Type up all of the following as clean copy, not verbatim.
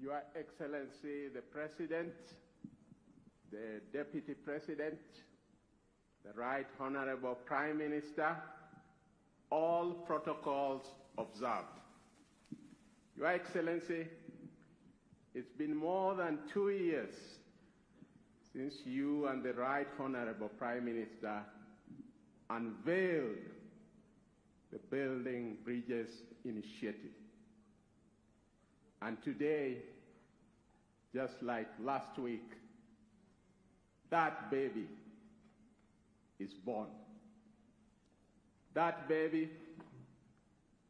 Your Excellency, the President, the Deputy President, the Right Honorable Prime Minister, all protocols observed. Your Excellency, it's been more than 2 years since you and the Right Honorable Prime Minister unveiled the Building Bridges Initiative. And today, just like last week, that baby is born. That baby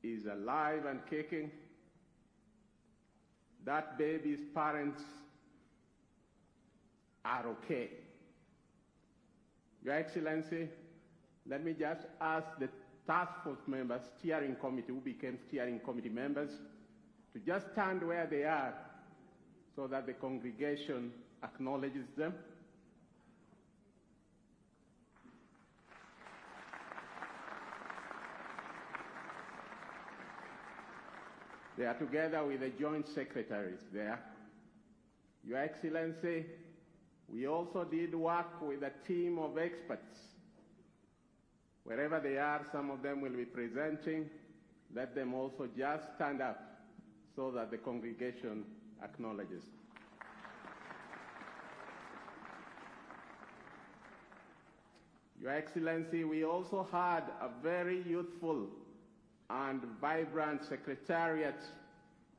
is alive and kicking. That baby's parents are okay. Your Excellency, let me just ask the task force members, steering committee, who became steering committee members, to just stand where they are so that the congregation acknowledges them. They are together with the joint secretaries there. Your Excellency, we also did work with a team of experts. Wherever they are, some of them will be presenting. Let them also just stand up so that the congregation acknowledges. Your Excellency, we also had a very youthful and vibrant secretariat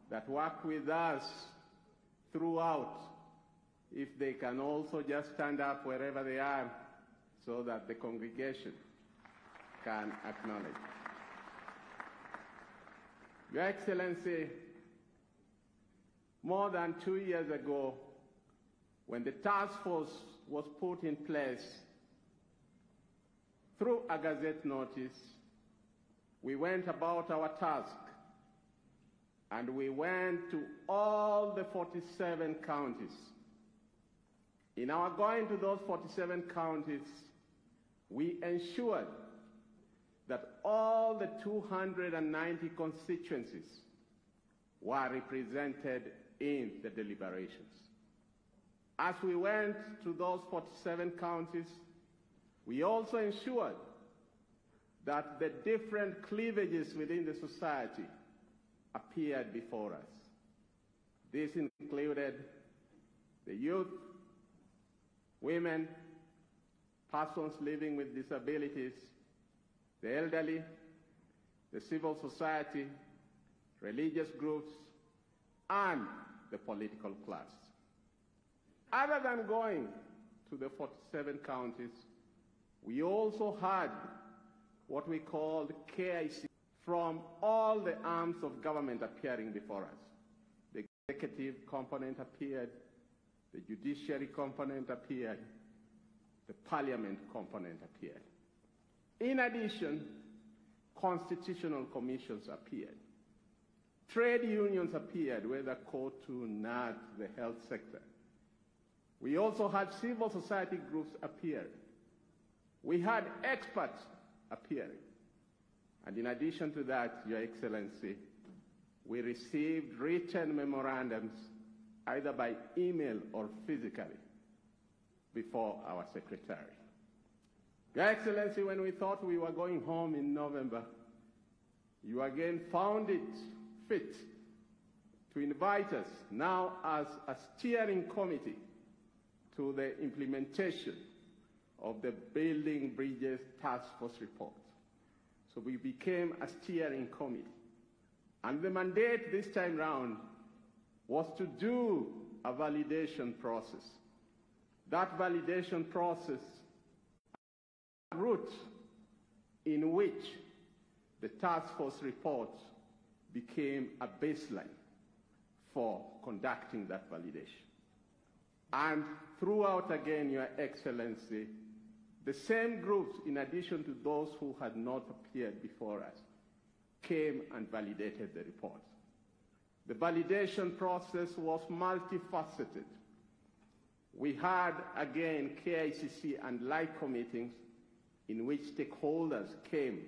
that worked with us throughout. If they can also just stand up wherever they are so that the congregation can acknowledge. Your Excellency, more than 2 years ago, when the task force was put in place, through a Gazette notice, we went about our task, and we went to all the 47 counties. In our going to those 47 counties, we ensured that all the 290 constituencies were represented in the deliberations. As we went to those 47 counties, we also ensured that the different cleavages within the society appeared before us. This included the youth, women, persons living with disabilities, the elderly, the civil society, religious groups, and the political class. Other than going to the 47 counties, we also had what we called KIC from all the arms of government appearing before us. The executive component appeared, the judiciary component appeared, the parliament component appeared. In addition, constitutional commissions appeared. Trade unions appeared, whether COTU, NAT, the health sector. We also had civil society groups appear. We had experts appearing. And in addition to that, Your Excellency, we received written memorandums either by email or physically before our secretary. Your Excellency, when we thought we were going home in November, you again found it fit to invite us now as a steering committee to the implementation of the Building Bridges Task Force report. So we became a steering committee. And the mandate this time round was to do a validation process. That validation process, a route in which the task force report became a baseline for conducting that validation. And throughout again, Your Excellency, the same groups, in addition to those who had not appeared before us, came and validated the report. The validation process was multifaceted. We had, again, KICC and like committees in which stakeholders came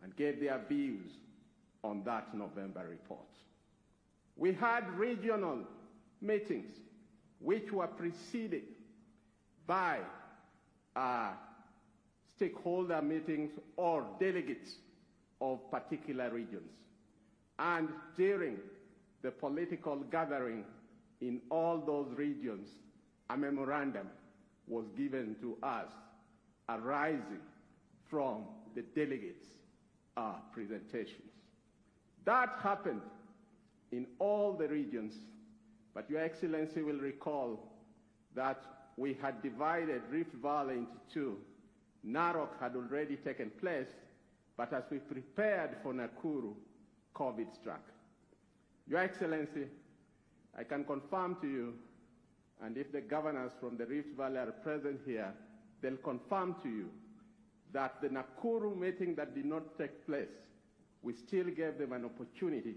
and gave their views on that November report. We had regional meetings, which were preceded by stakeholder meetings or delegates of particular regions. And during the political gathering in all those regions, a memorandum was given to us arising from the delegates' presentations. That happened in all the regions, but Your Excellency will recall that we had divided Rift Valley into two. Narok had already taken place, but as we prepared for Nakuru, COVID struck. Your Excellency, I can confirm to you, and if the governors from the Rift Valley are present here, they'll confirm to you that the Nakuru meeting that did not take place, we still gave them an opportunity,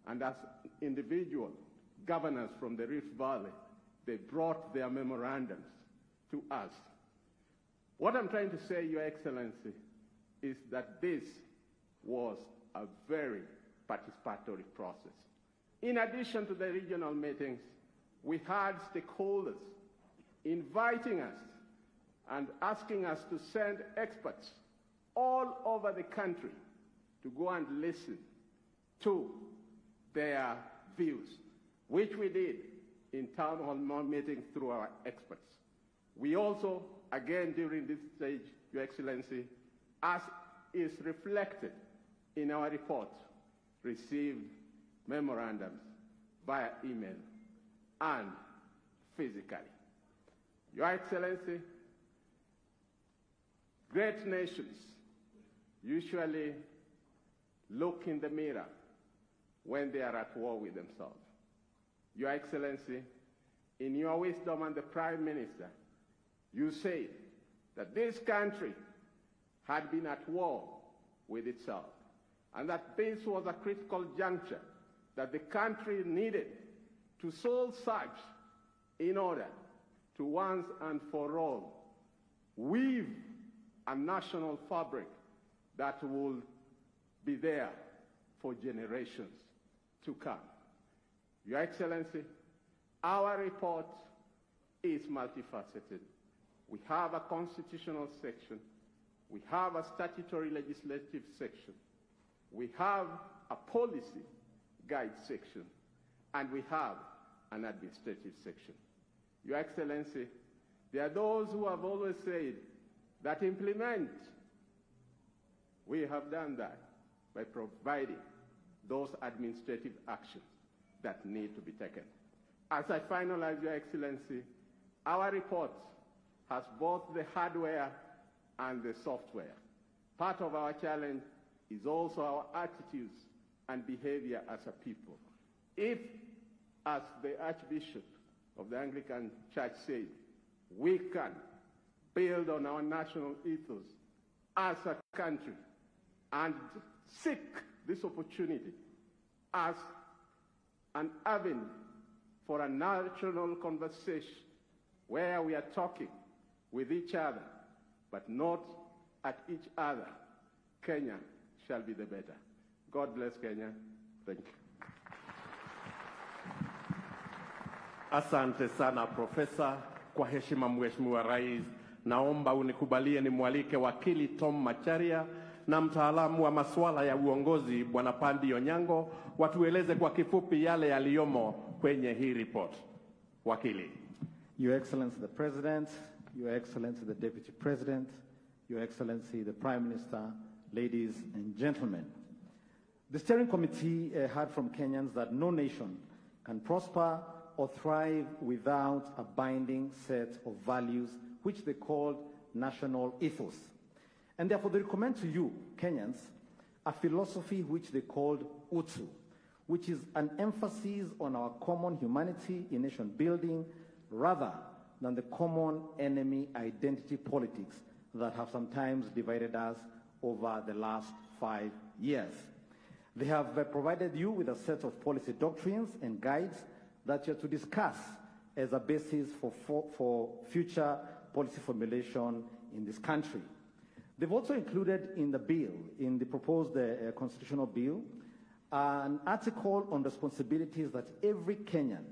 and as individual governors from the Rift Valley, they brought their memorandums to us. What I'm trying to say, Your Excellency, is that this was a very participatory process. In addition to the regional meetings, we had stakeholders inviting us and asking us to send experts all over the country to go and listen to their views, which we did in town hall meetings through our experts. We also, again during this stage, Your Excellency, as is reflected in our report, received memorandums via email and physically. Your Excellency, great nations usually look in the mirror when they are at war with themselves. Your Excellency, in your wisdom and the Prime Minister, you said that this country had been at war with itself, and that this was a critical juncture that the country needed to soul search in order to once and for all weave a national fabric that will be there for generations to come. Your Excellency, our report is multifaceted. We have a constitutional section, we have a statutory legislative section, we have a policy guide section, and we have an administrative section. Your Excellency, there are those who have always said that implement. We have done that by providing those administrative actions that need to be taken. As I finalize, Your Excellency, our report has both the hardware and the software. Part of our challenge is also our attitudes and behavior as a people. If, as the Archbishop of the Anglican Church said, we can build on our national ethos as a country and seek this opportunity as an avenue for a national conversation where we are talking with each other, but not at each other, Kenya shall be the better. God bless Kenya. Thank you. Asante sana Profesa. Kwa heshima Mheshimiwa Rais, naomba unikubalie nimwalike wakili Tom Macharia na mtaalamu wa masuala ya uongozi Bwana Pandi Onyango watueleze kwa kifupi yale yaliyomo kwenye hii report. Wakili. Your Excellency the President, Your Excellency the Deputy President, Your Excellency the Prime Minister, ladies and gentlemen. The steering committee heard from Kenyans that no nation can prosper or thrive without a binding set of values which they called national ethos. And therefore they recommend to you, Kenyans, a philosophy which they called Utu, which is an emphasis on our common humanity in nation building rather than the common enemy identity politics that have sometimes divided us over the last 5 years. They have provided you with a set of policy doctrines and guides that you're to discuss as a basis for future policy formulation in this country. They've also included in the bill, in the proposed constitutional bill, an article on responsibilities that every Kenyan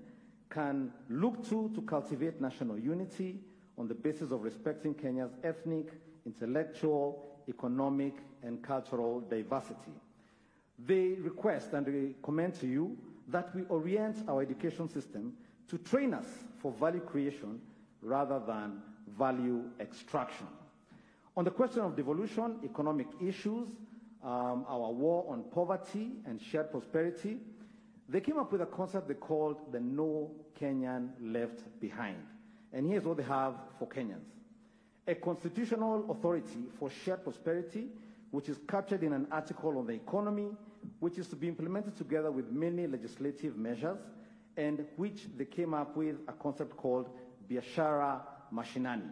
can look to cultivate national unity on the basis of respecting Kenya's ethnic, intellectual, economic, and cultural diversity. They request and recommend to you that we orient our education system to train us for value creation rather than value extraction. On the question of devolution, economic issues, our war on poverty and shared prosperity, they came up with a concept they called the No Kenyan Left Behind. And here's what they have for Kenyans. A constitutional authority for shared prosperity, which is captured in an article on the economy, which is to be implemented together with many legislative measures, and which they came up with a concept called Biashara Mashinani.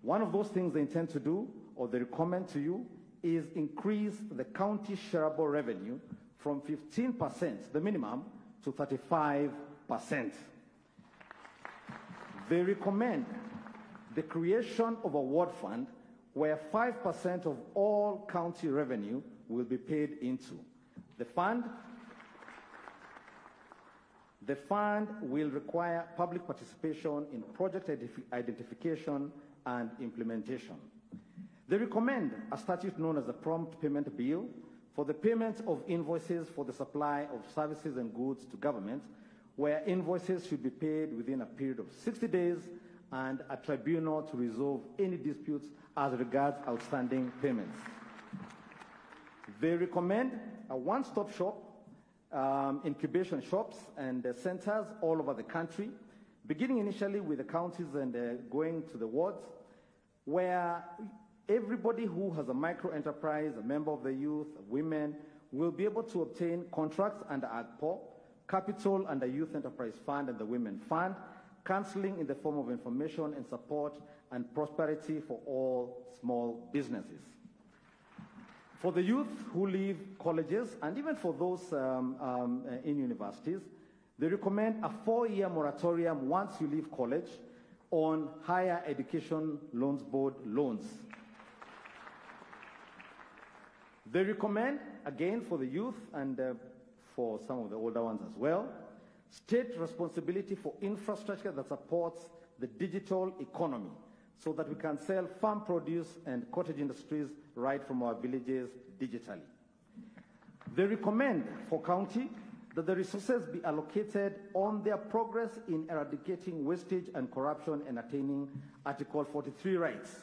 One of those things they intend to do, or they recommend to you, is increase the county shareable revenue from 15%, the minimum, to 35%. They recommend the creation of a ward fund where 5% of all county revenue will be paid into. The fund will require public participation in project identification and implementation. They recommend a statute known as the Prompt Payment Bill for the payment of invoices for the supply of services and goods to government, where invoices should be paid within a period of 60 days and a tribunal to resolve any disputes as regards outstanding payments. They recommend a one-stop shop, incubation shops and centers all over the country, beginning initially with the counties and going to the wards, where everybody who has a micro-enterprise, a member of the youth, women, will be able to obtain contracts under AGPO, capital under Youth Enterprise Fund and the Women Fund, counseling in the form of information and support, and prosperity for all small businesses. For the youth who leave colleges, and even for those in universities, they recommend a 4-year moratorium once you leave college on higher education loans board loans. They recommend, again for the youth and for some of the older ones as well, state responsibility for infrastructure that supports the digital economy so that we can sell farm produce and cottage industries right from our villages digitally. They recommend for county that the resources be allocated on their progress in eradicating wastage and corruption and attaining Article 43 rights.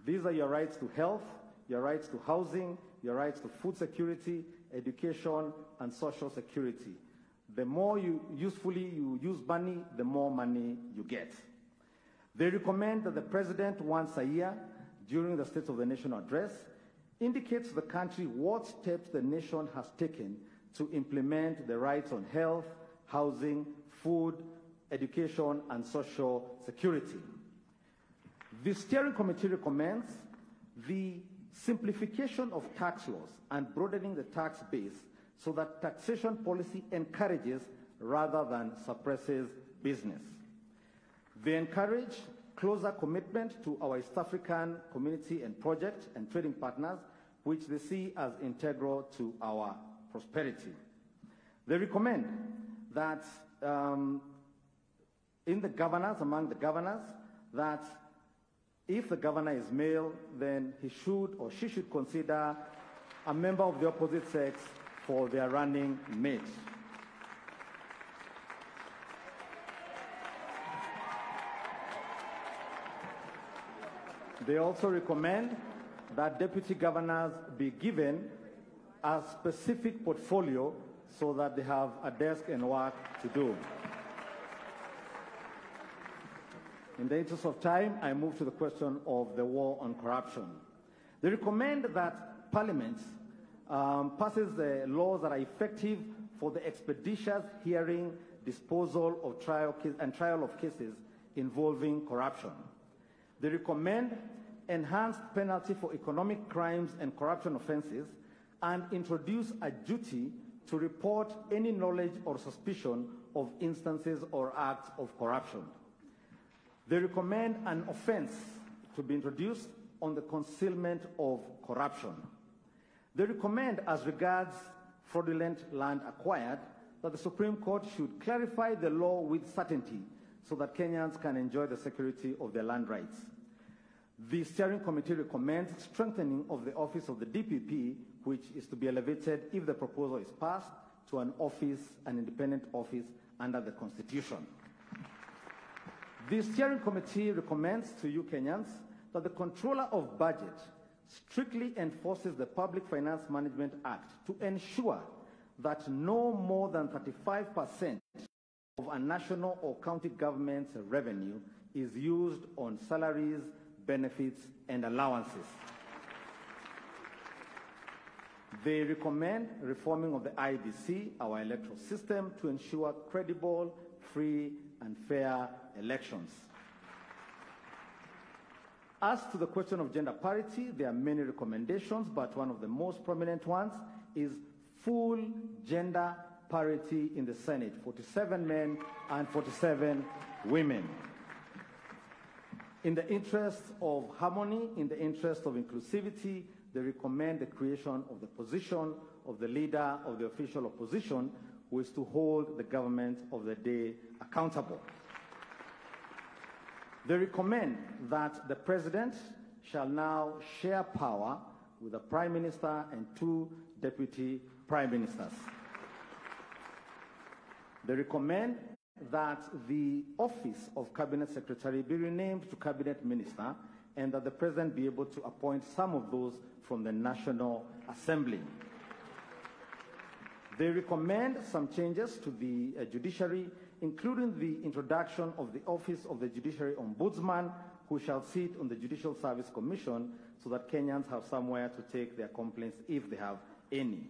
These are your rights to health, your rights to housing, your rights to food security, education, and social security. The more you use money, the more money you get. They recommend that the president once a year, during the State of the Nation address, indicates to the country what steps the nation has taken to implement the rights on health, housing, food, education, and social security. The steering committee recommends the simplification of tax laws and broadening the tax base so that taxation policy encourages rather than suppresses business. They encourage closer commitment to our East African community and project and trading partners, which they see as integral to our prosperity. They recommend that among the governors, that if the governor is male, then he should or she should consider a member of the opposite sex for their running mate. They also recommend that deputy governors be given a specific portfolio so that they have a desk and work to do. In the interest of time, I move to the question of the war on corruption. They recommend that Parliament passes the laws that are effective for the expeditious hearing, disposal of trial of cases involving corruption. They recommend enhanced penalty for economic crimes and corruption offenses and introduce a duty to report any knowledge or suspicion of instances or acts of corruption. They recommend an offense to be introduced on the concealment of corruption. They recommend, as regards fraudulent land acquired, that the Supreme Court should clarify the law with certainty so that Kenyans can enjoy the security of their land rights. The steering committee recommends strengthening of the office of the DPP, which is to be elevated if the proposal is passed to an independent office under the Constitution. The steering committee recommends to you Kenyans that the Controller of Budget strictly enforces the Public Finance Management Act to ensure that no more than 35% of a national or county government's revenue is used on salaries, benefits, and allowances. They recommend reforming of the IBC, our electoral system, to ensure credible, free, and fair elections. As to the question of gender parity, there are many recommendations, but one of the most prominent ones is full gender parity in the Senate, 47 men and 47 women. In the interest of harmony, in the interest of inclusivity, they recommend the creation of the position of the leader of the official opposition, who is to hold the government of the day accountable. They recommend that the president shall now share power with the prime minister and 2 deputy prime ministers. They recommend that the office of cabinet secretary be renamed to cabinet minister and that the president be able to appoint some of those from the National Assembly. They recommend some changes to the judiciary, including the introduction of the office of the Judiciary Ombudsman, who shall sit on the Judicial Service Commission so that Kenyans have somewhere to take their complaints if they have any.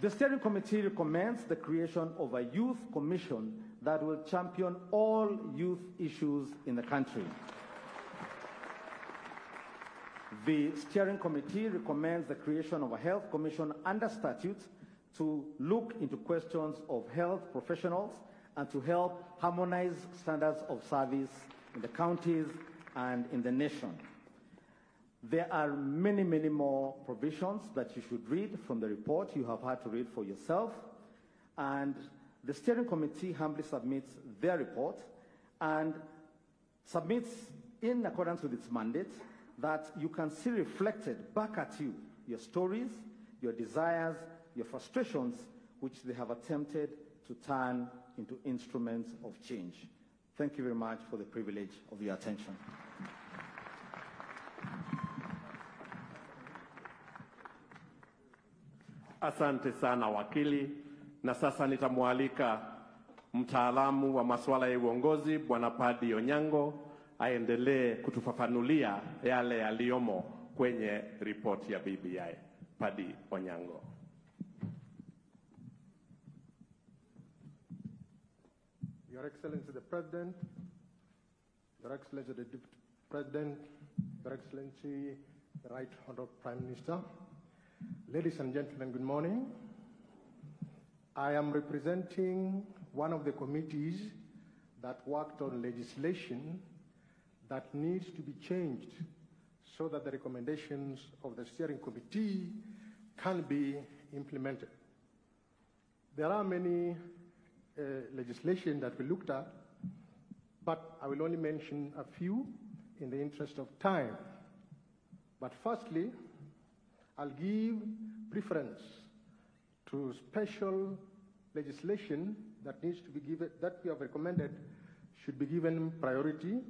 The steering committee recommends the creation of a youth commission that will champion all youth issues in the country. The steering committee recommends the creation of a health commission under statute to look into questions of health professionals and to help harmonize standards of service in the counties and in the nation. There are many, many more provisions that you should read from the report. You have had to read for yourself. And the steering committee humbly submits their report and submits, in accordance with its mandate, that you can see reflected back at you your stories, your desires, your frustrations, which they have attempted to turn into instruments of change. Thank you very much for the privilege of your attention. Asante sana wakili, na sasa nitamwalika mtaalamu wa masuala ya uongozi Bwana Padi Onyango aendelee kutufafanulia yale yaliyomo kwenye ripoti ya BBI. Padi Onyango. Your Excellency the President, Your Excellency the Deputy President, Your Excellency the Right Honorable Prime Minister, ladies and gentlemen, good morning. I am representing one of the committees that worked on legislation that needs to be changed so that the recommendations of the steering committee can be implemented. There are many legislation that we looked at, but I will only mention a few in the interest of time. But firstly, I'll give preference to special legislation that needs to be given, that we have recommended should be given priority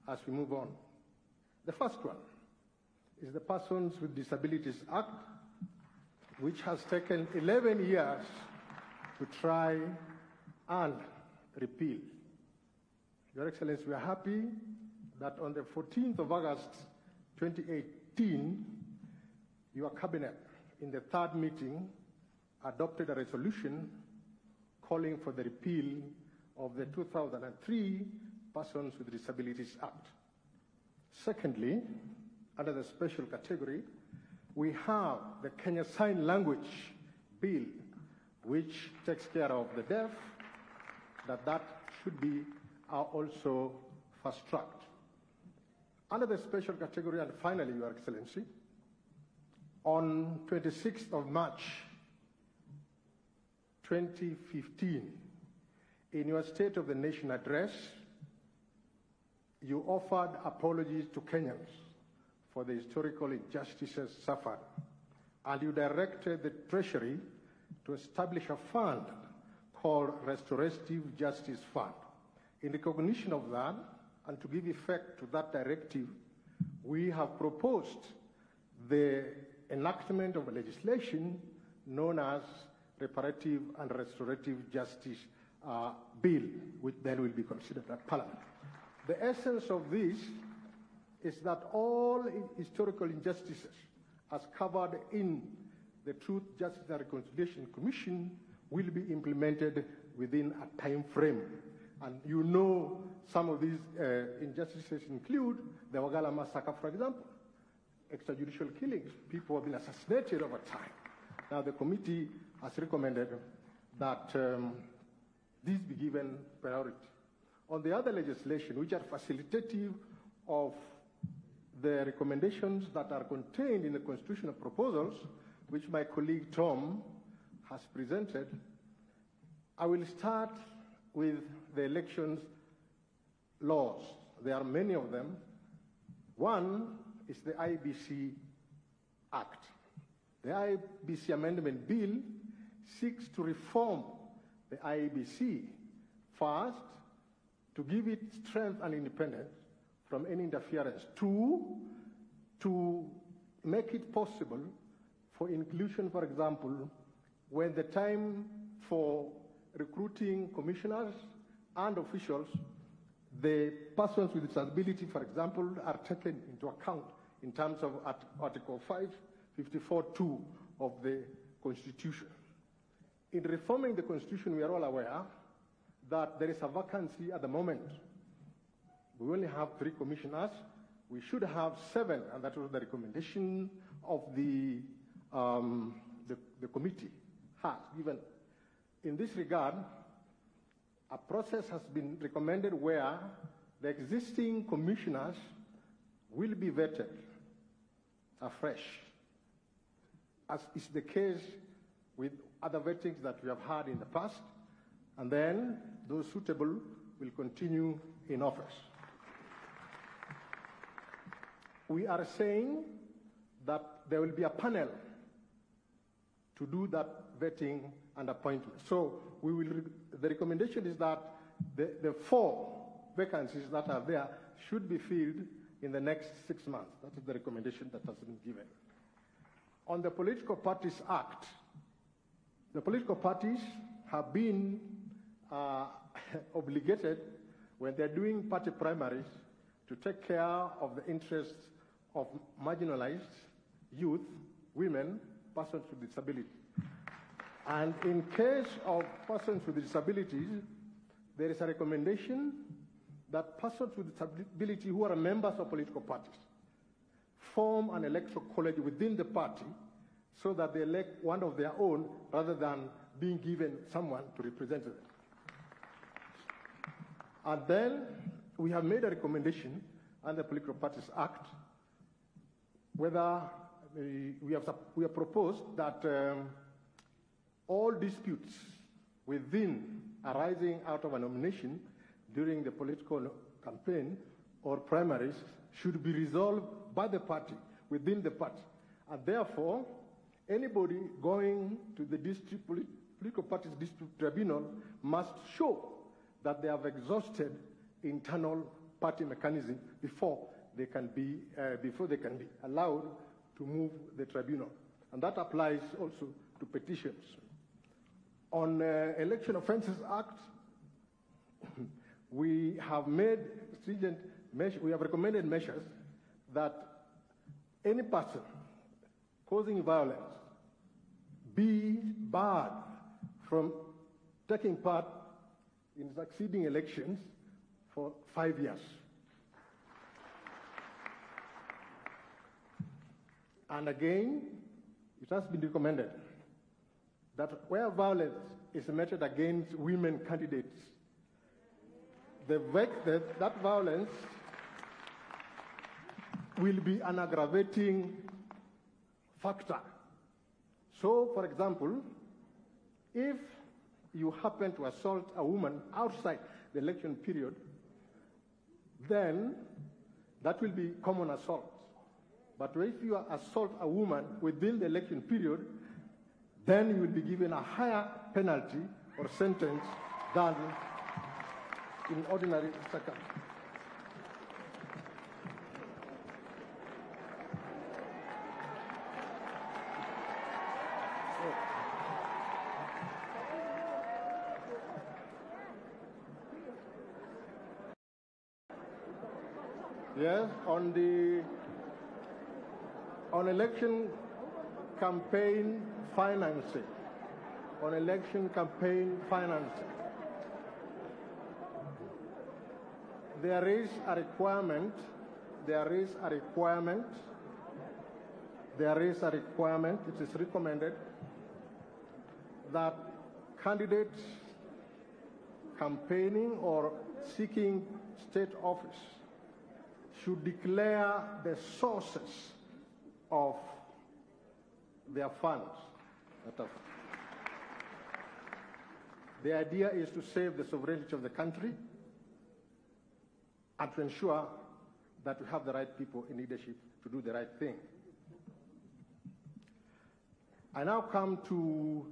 as we move on. The first one is the Persons with Disabilities Act, which has taken 11 years to try and repeal. Your Excellency, we are happy that on the 14th of August 2018, your cabinet, in the third meeting, adopted a resolution calling for the repeal of the 2003 Persons with Disabilities Act. Secondly, under the special category, we have the Kenya Sign Language Bill, which takes care of the deaf, that should be also fast-tracked. Under the special category, and finally, Your Excellency, on 26th of March 2015, in your State of the Nation address, you offered apologies to Kenyans for the historical injustices suffered, and you directed the Treasury to establish a fund called Restorative Justice Fund. In recognition of that, and to give effect to that directive, we have proposed the enactment of a legislation known as Reparative and Restorative Justice Bill, which then will be considered at Parliament. The essence of this is that all historical injustices, as covered in the Truth, Justice and Reconciliation Commission, will be implemented within a time frame. And you know some of these injustices include the Wagala massacre, for example, extrajudicial killings. People have been assassinated over time. Now the committee has recommended that these be given priority. On the other legislation, which are facilitative of the recommendations that are contained in the constitutional proposals, which my colleague Tom has presented, I will start with the elections laws. There are many of them. One is the IBC Act. The IBC Amendment Bill seeks to reform the IBC, first, to give it strength and independence from any interference, two, to make it possible for inclusion, for example, when the time for recruiting commissioners and officials, the persons with disability, for example, are taken into account in terms of Article 554(2) of the Constitution. In reforming the Constitution, we are all aware that there is a vacancy at the moment. We only have 3 commissioners. We should have 7, and that was the recommendation of the committee has given. In this regard, a process has been recommended where the existing commissioners will be vetted afresh, as is the case with other vettings that we have had in the past, and then those suitable will continue in office. We are saying that there will be a panel to do that vetting and appointment. So the recommendation is that the 4 vacancies that are there should be filled in the next 6 months. That is the recommendation that has been given. On the Political Parties Act, the political parties have been obligated, when they're doing party primaries, to take care of the interests of marginalized youth, women, persons with disability. And in case of persons with disabilities, there is a recommendation that persons with disability who are members of political parties form an electoral college within the party so that they elect one of their own rather than being given someone to represent them. And then we have made a recommendation under the Political Parties Act whether we have proposed that all disputes arising out of a nomination during the political campaign or primaries should be resolved by the party, within the party. And therefore, anybody going to the political parties dispute tribunal must show that they have exhausted internal party mechanism before they can be allowed to move the tribunal. And that applies also to petitions. On Election Offences Act, we have made stringent measures, we have recommended measures that any person causing violence be barred from taking part in succeeding elections for 5 years. And again, it has been recommended that where violence is meted against women candidates, that violence will be an aggravating factor. So, for example, if you happen to assault a woman outside the election period, then that will be common assault. But if you assault a woman within the election period, then you will be given a higher penalty or sentence than in ordinary circumstances. Yes, on election campaign financing, there is a requirement, it is recommended that candidates campaigning or seeking state office should declare the sources of their funds. The idea is to save the sovereignty of the country and to ensure that we have the right people in leadership to do the right thing. I now come to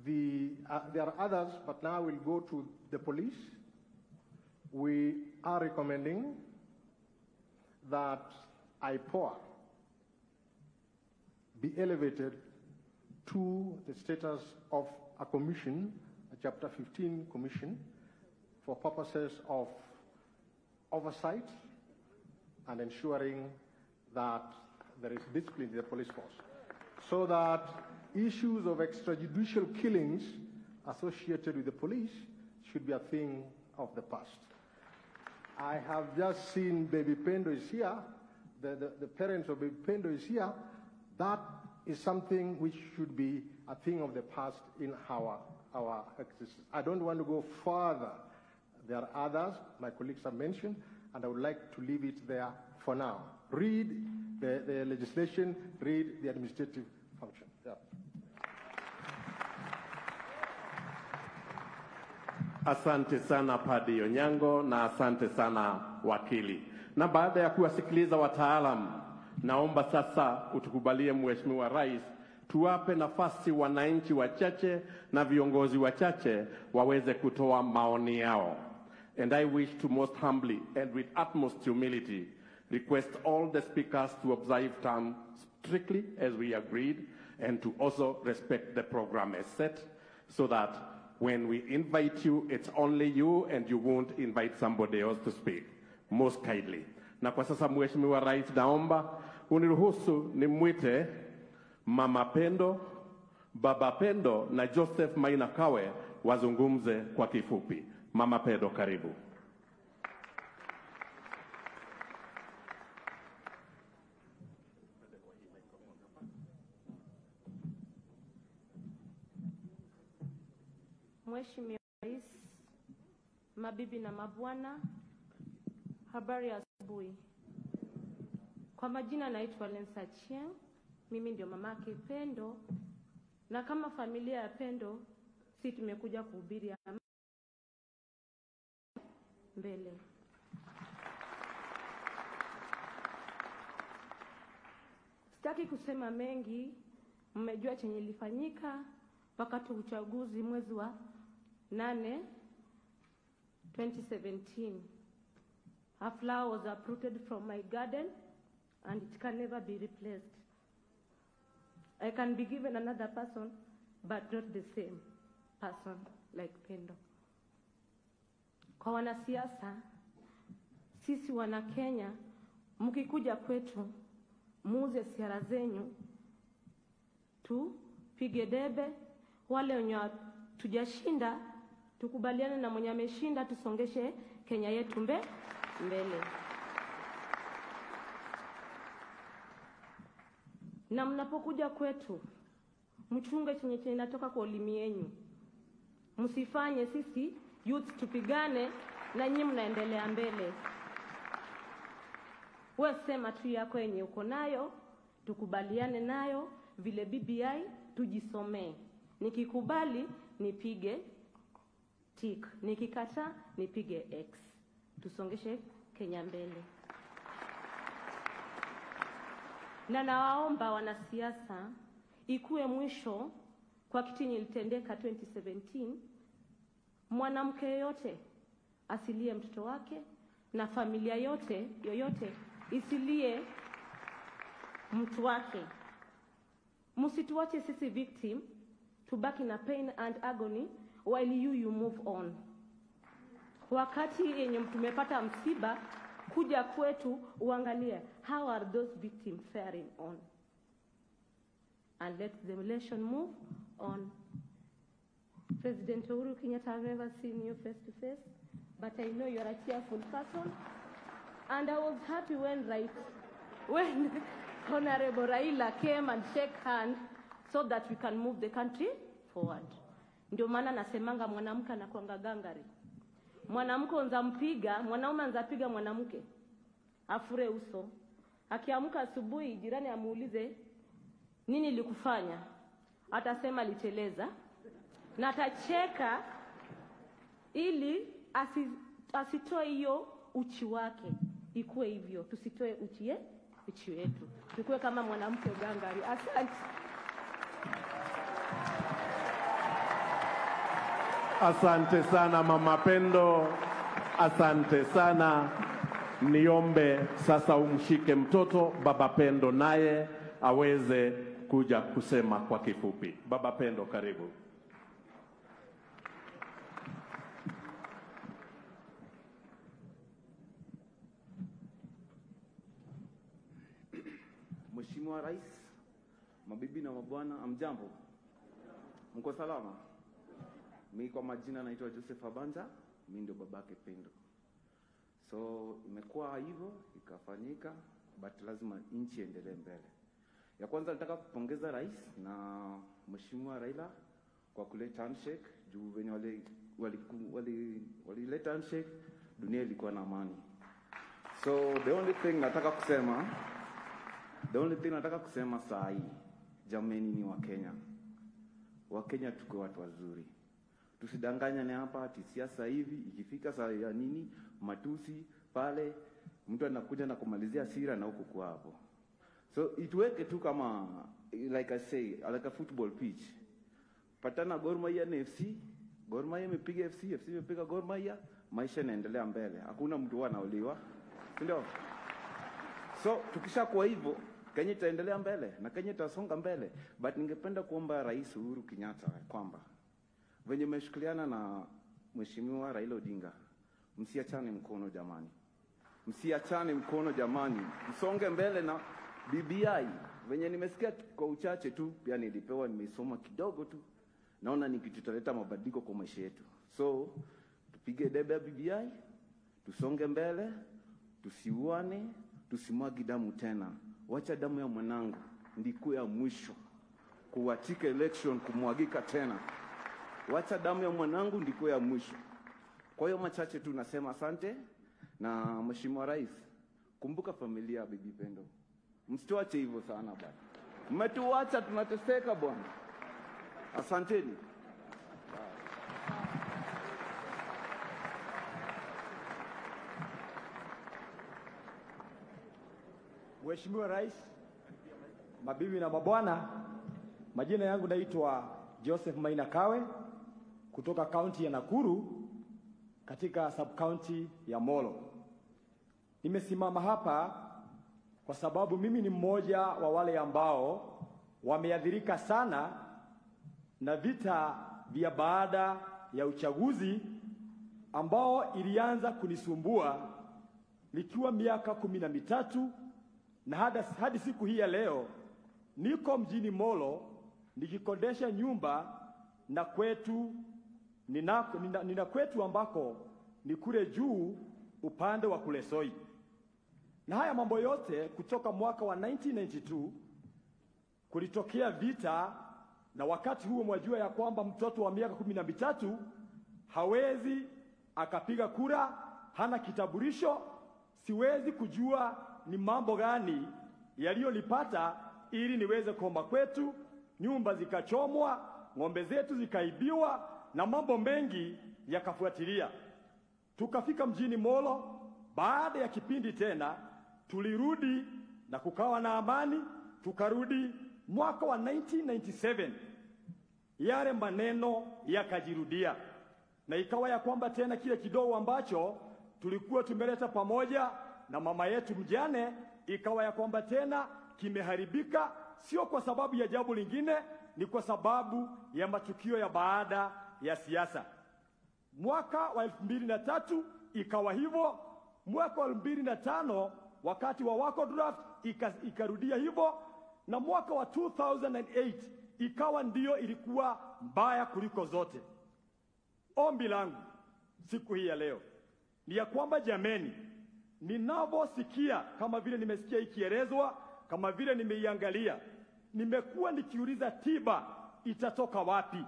there are others, but now we'll go to the police. We are recommending that IPOA be elevated to the status of a commission, a Chapter 15 commission, for purposes of oversight and ensuring that there is discipline in the police force, so that issues of extrajudicial killings associated with the police should be a thing of the past. I have just seen Baby Pendo is here, the parents of Baby Pendo is here. That is something which should be a thing of the past in our existence. I don't want to go further. There are others my colleagues have mentioned, and I would like to leave it there for now. Read the legislation, read the administrative function. Yeah. Asante sana Padri Onyango na asante sana wakili. Na baada ya kuwasikiliza wataalam, naomba sasa utukubalie Mheshimiwa Rais tuwape nafasi wananchi wachache na viongozi wachache waweze kutoa maoni yao. And I wish to most humbly and with utmost humility request all the speakers to observe time strictly as we agreed, and to also respect the program as set, so that when we invite you, it's only you and you won't invite somebody else to speak. Most kindly. Na kwa sasa Mheshimiwa Rais, naomba uniruhusu nimwite Mama Pendo, Baba Pendo na Joseph Maina Kawe wazungumze kwa kifupi. Mama Pendo, karibu. Mheshimiwa Rais, mabibi na mabwana, habari ya asubuhi. Kwa majina naitwa Lensa Chieng, mimi ndio mamake Pendo, na kama familia ya Pendo, si tumekuja kuhubiri mbele. Sitaki kusema mengi, mmejua chenye ilifanyika wakati uchaguzi mwezi wa 8, 2017. A flower was uprooted from my garden and it can never be replaced. I can be given another person, but not the same person like Pendo. Kwa wanasiasa, sisi wana Kenya, mkikuja kwetu, muuze siara zenyu, tupige debe, wale wenye tujashinda, tukubaliane na mwenye ameshinda, tusongeshe Kenya yetu mbele. Na mnapokuja kwetu, mchunge chenye inatoka kwa ulimi yenu. Msifanye sisi youth tupigane na nyinyi mnaendelea mbele. Wewe sema tu yako yenye uko nayo, tukubaliane nayo, vile BBI tujisomee. Nikikubali nipige tick, nikikataa nipige X. Tusongeshe Kenya mbele. Na nawaomba wanasiasa, ikuwe mwisho kwa kitu nilitendeka 2017, mwanamke yoyote asilie mtoto wake na familia yoyote isilie mtu wake. Msituache sisi victim tubaki na pain and agony while you move on. Wakati yenye tumepata msiba, kuja kwetu uangalie how are those victims faring on, and let the nation move on. President Uhuru Kenyatta, I've never seen you face to face, but I know you're a cheerful person, and I was happy when Honorable Raila came and shook hands so that we can move the country forward. Ndio maana nasemanga mwanamke anakuanga gangari. Mwanamke unzampiga, mwanaume anzapiga mwanamke afure uso. Akiamka asubuhi jirani amuulize nini nilikufanya, atasema liteleza, na atacheka ili asitoe hiyo uchi wake. Ikuwe hivyo, tusitoe uchi wetu, tukue kama mwanamke gangari. Asante. Asante sana Mama Pendo, asante sana. Niombe sasa umshike mtoto Baba Pendo naye aweze kuja kusema kwa kifupi. Baba Pendo, karibu. Mheshimiwa Rais, mabibi na mabwana, amjambo? Mko salama? Mimi kwa majina naitwa Joseph Abanja, mimi ndio babake Pendo. So imekuwa hivyo, ikafanyika, but lazima nchi endelee mbele. Ya kwanza nataka kupongeza Rais na Mheshimiwa Raila kwa kuleta handshake, juu venye walileta handshake, dunia ilikuwa na amani. So the only thing nataka kusema saa hii, jameni, ni Wakenya. Wakenya tuko watu wazuri. Tusidanganyane hapa ati siasa hivi ikifika saa ya nini matusi pale mtu anakuja na kumalizia sira na huko kwa hapo. So ituweke tu kama like I say, like a football pitch. Patana Gor Mahia na FC, Gor Mahia imepiga FC imepiga Gor Mahia, maisha yanaendelea mbele. Hakuna mtu anauliwa. Ndio. So tukishakuwa hivyo, Kenya itaendelea mbele na Kenya itasonga mbele. But ningependa kuomba Rais Uhuru Kenyatta kwamba venye mmeshikiliana na Mheshimiwa Raila Odinga, msiachane mkono jamani. Msiachane mkono jamani. Msonge mbele na BBI. Venye nimesikia kwa uchache tu, pia nilipewa nimesoma kidogo tu. Naona ni kitu kitaleta mabadiliko kwa maisha yetu. So tupige debe ya BBI, tusonge mbele, tusiuane, tusimwagi damu tena. Wacha damu ya mwanangu ndiko ya mwisho kuwatika election kumwagika tena. Wacha damu ya mwanangu ndiko ya mwisho. Kwa hiyo machache tu nasema asante, na Mheshimiwa Rais, kumbuka familia ya Bibi Pendo. Msituache hivyo sana bwana. Mmetuacha tunateseka bwana. Asanteni. Mheshimiwa Rais, mabibi na mabwana, majina yangu naitwa Joseph Maina Kawe kutoka kaunti ya Nakuru katika sub-county ya Molo. Nimesimama hapa kwa sababu mimi ni mmoja wa wale ambao wameathirika sana na vita vya baada ya uchaguzi ambao ilianza kunisumbua nikiwa miaka 13 na hadi siku hii ya leo niko mjini Molo nikikodesha nyumba, na kwetu nina kwetu ambako ni kule juu upande wa Kulesoi. Na haya mambo yote kutoka mwaka wa 1992 kulitokea vita, na wakati huo mwajua ya kwamba mtoto wa miaka 13 hawezi akapiga kura, hana kitambulisho. Siwezi kujua ni mambo gani yaliyonipata ili niweze kuomba kwetu, nyumba zikachomwa ng'ombe zetu zikaibiwa na mambo mengi yakafuatilia. Tukafika mjini Molo. Baada ya kipindi tena tulirudi na kukawa na amani. Tukarudi mwaka wa 1997, yale maneno yakajirudia, na ikawa ya kwamba tena kile kidogo ambacho tulikuwa tumeleta pamoja na mama yetu mjane, ikawa ya kwamba tena kimeharibika, sio kwa sababu ya jambo lingine, ni kwa sababu ya matukio ya baada ya siasa. Mwaka wa 2003 ikawa hivyo. Mwaka wa 2005 wakati wa wako draft ikarudia hivyo, na mwaka wa 2008 ikawa ndio ilikuwa mbaya kuliko zote. Ombi langu siku hii ya leo ni ya kwamba jameni, ninavyosikia kama vile nimesikia ikielezwa, kama vile nimeiangalia, nimekuwa nikiuliza tiba itatoka wapi?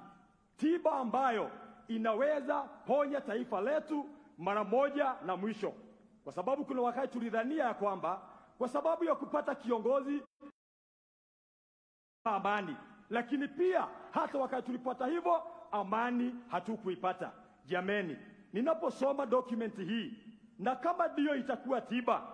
Tiba ambayo inaweza ponya taifa letu mara moja na mwisho. Kwa sababu kuna wakati tulidhania ya kwamba kwa sababu ya kupata kiongozi amani, lakini pia hata wakati tulipata hivyo amani hatukuipata. Jameni, ninaposoma dokumenti hii na kama ndio itakuwa tiba,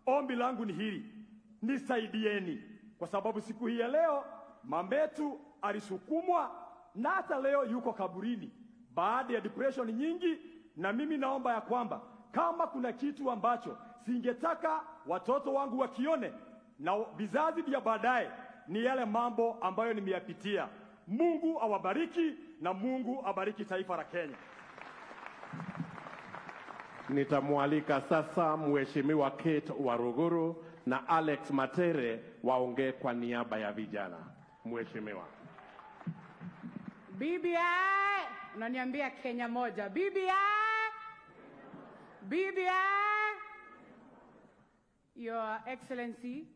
ombi langu ni hili: nisaidieni, kwa sababu siku hii ya leo mametu alisukumwa na hata leo yuko kaburini baada ya depression nyingi. Na mimi naomba ya kwamba kama kuna kitu ambacho singetaka watoto wangu wakione na vizazi vya baadaye, ni yale mambo ambayo nimeyapitia. Mungu awabariki na Mungu abariki taifa la Kenya. Nitamwalika sasa Mheshimiwa Kate Waruguru na Alex Matere waongee kwa niaba ya vijana. Mheshimiwa. BBI, unaniambia Kenya moja. BBI, Your Excellency,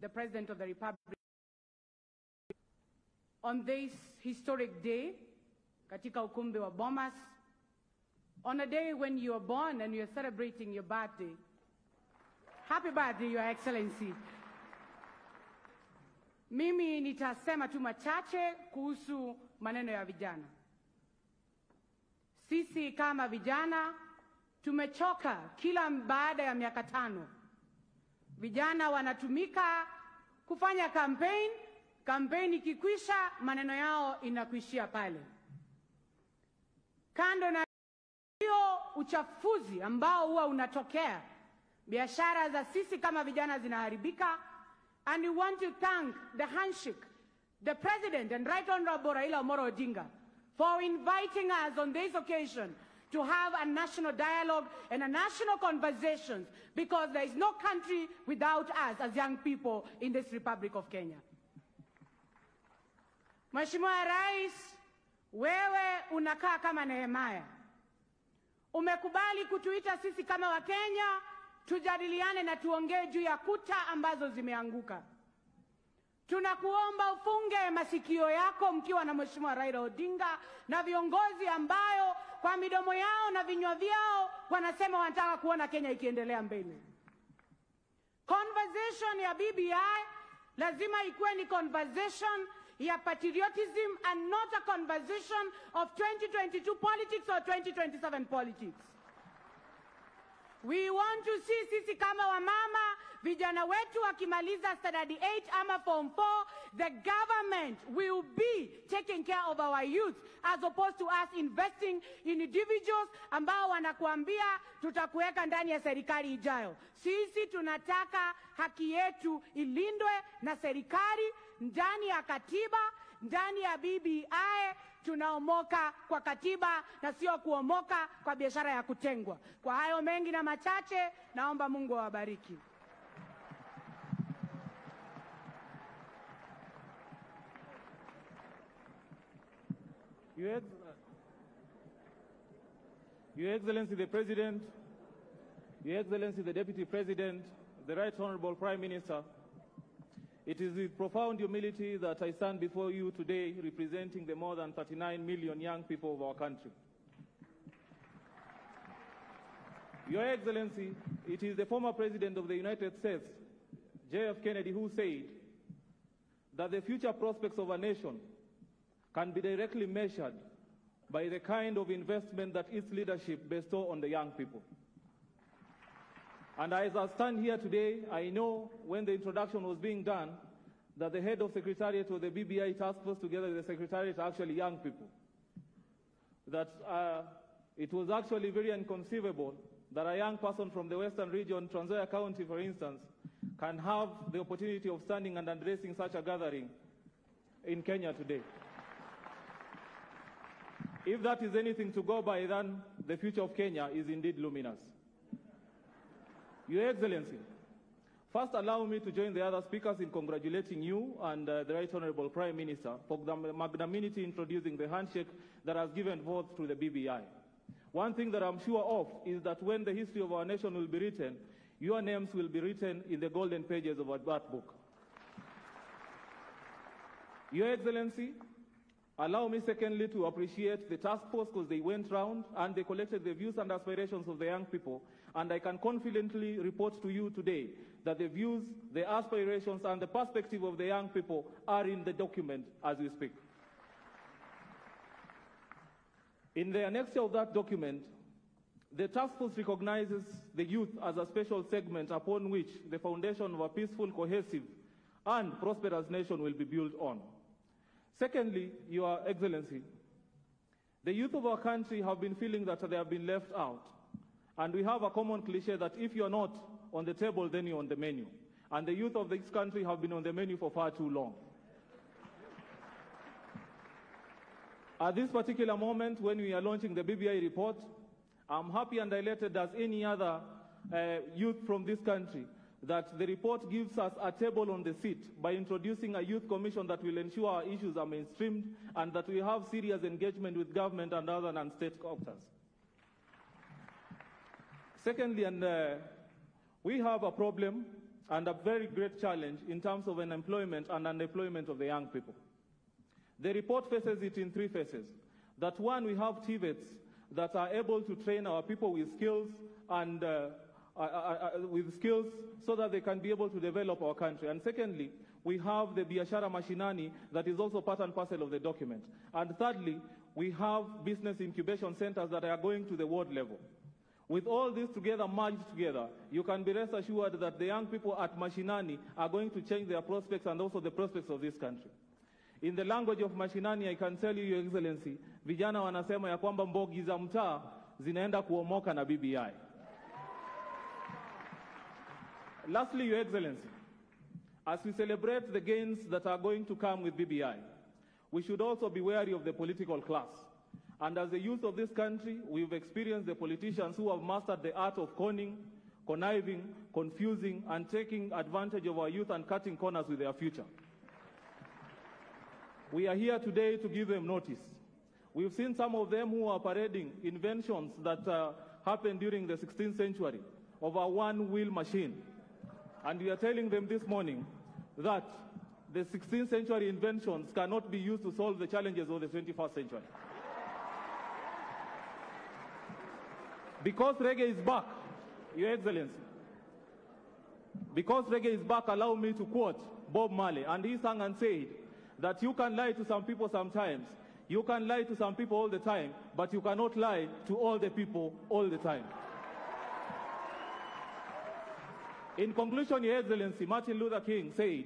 the President of the Republic, on this historic day, katika ukumbi wa Bomas, on a day when you are born and you are celebrating your birthday. Happy birthday, Your Excellency. Mimi nitasema tu machache kuhusu maneno ya vijana. Sisi kama vijana tumechoka kila baada ya miaka 5. Vijana wanatumika kufanya campaign ikikwisha maneno yao inakuishia pale. Kando na hiyo uchafuzi ambao huwa unatokea, biashara za sisi kama vijana zinaharibika. And we want to thank the handshake, the President and Right Honorable Raila Odinga for inviting us on this occasion to have a national dialogue and a national conversation, because there is no country without us as young people in this Republic of Kenya. Mheshimiwa Rais, wewe unakaa kama Nehemia. Umekubali kutuita sisi kama Wakenya tujadiliane na tuongee juu ya kuta ambazo zimeanguka. Tunakuomba ufunge masikio yako mkiwa na Mheshimiwa Raila Odinga na viongozi ambayo kwa midomo yao na vinywa vyao wanasema wanataka kuona Kenya ikiendelea mbele. Conversation ya BBI lazima ikuwe ni conversation ya patriotism and not a conversation of 2022 politics or 2027 politics. We want to see sisi kama wamama, vijana wetu wakimaliza standard 8 ama form 4, the government will be taking care of our youth as opposed to us investing in individuals ambao wanakuambia tutakuweka ndani ya serikali ijayo. Sisi tunataka haki yetu ilindwe na serikali ndani ya katiba, ndani ya BBI. Tunaomoka kwa katiba na sio kuomoka kwa biashara ya kutengwa. Kwa hayo mengi na machache, naomba Mungu awabariki. Your Excellency the President, Your Excellency the Deputy President, the Right Honorable Prime Minister, it is with profound humility that I stand before you today representing the more than 39 million young people of our country. Your Excellency, it is the former President of the United States, J.F. Kennedy, who said that the future prospects of a nation can be directly measured by the kind of investment that its leadership bestows on the young people. And as I stand here today, I know when the introduction was being done that the head of secretariat of the BBI task force together with the secretariat are actually young people. That it was actually very inconceivable that a young person from the western region, Trans Nzoia County, for instance, can have the opportunity of standing and addressing such a gathering in Kenya today. If that is anything to go by, then the future of Kenya is indeed luminous. Your Excellency, first allow me to join the other speakers in congratulating you and the Right Honorable Prime Minister for the magnanimity introducing the handshake that has given birth to the BBI. One thing that I'm sure of is that when the history of our nation will be written, your names will be written in the golden pages of that book. Your Excellency, allow me secondly to appreciate the task force because they went round and they collected the views and aspirations of the young people. And I can confidently report to you today that the views, the aspirations, and the perspective of the young people are in the document as we speak. In the annexure of that document, the task force recognizes the youth as a special segment upon which the foundation of a peaceful, cohesive, and prosperous nation will be built on. Secondly, Your Excellency, the youth of our country have been feeling that they have been left out. And we have a common cliche that if you're not on the table, then you're on the menu. And the youth of this country have been on the menu for far too long. At this particular moment, when we are launching the BBI report, I'm happy and elated as any other youth from this country that the report gives us a table on the seat by introducing a youth commission that will ensure our issues are mainstreamed and that we have serious engagement with government and other non-state actors. Secondly, we have a problem and a very great challenge in terms of unemployment and unemployment of the young people. The report faces it in three phases. That one, we have TVETs that are able to train our people with skills and so that they can be able to develop our country. And secondly, we have the Biashara Mashinani that is also part and parcel of the document. And thirdly, we have business incubation centers that are going to the ward level. With all this together, merged together, you can be rest assured that the young people at Mashinani are going to change their prospects and also the prospects of this country. In the language of Mashinani, I can tell you, Your Excellency, vijana wanasema ya kwamba mbogi za mtaa zinaenda kuomoka na BBI. Lastly, Your Excellency, as we celebrate the gains that are going to come with BBI, we should also be wary of the political class. And as the youth of this country, we've experienced the politicians who have mastered the art of conning, conniving, confusing, and taking advantage of our youth and cutting corners with their future. We are here today to give them notice. We've seen some of them who are parading inventions that happened during the 16th century of a one-wheel machine. And we are telling them this morning that the 16th century inventions cannot be used to solve the challenges of the 21st century. Because reggae is back, Your Excellency, because reggae is back, allow me to quote Bob Marley, and he sang and said that you can lie to some people sometimes, you can lie to some people all the time, but you cannot lie to all the people all the time. In conclusion, Your Excellency, Martin Luther King said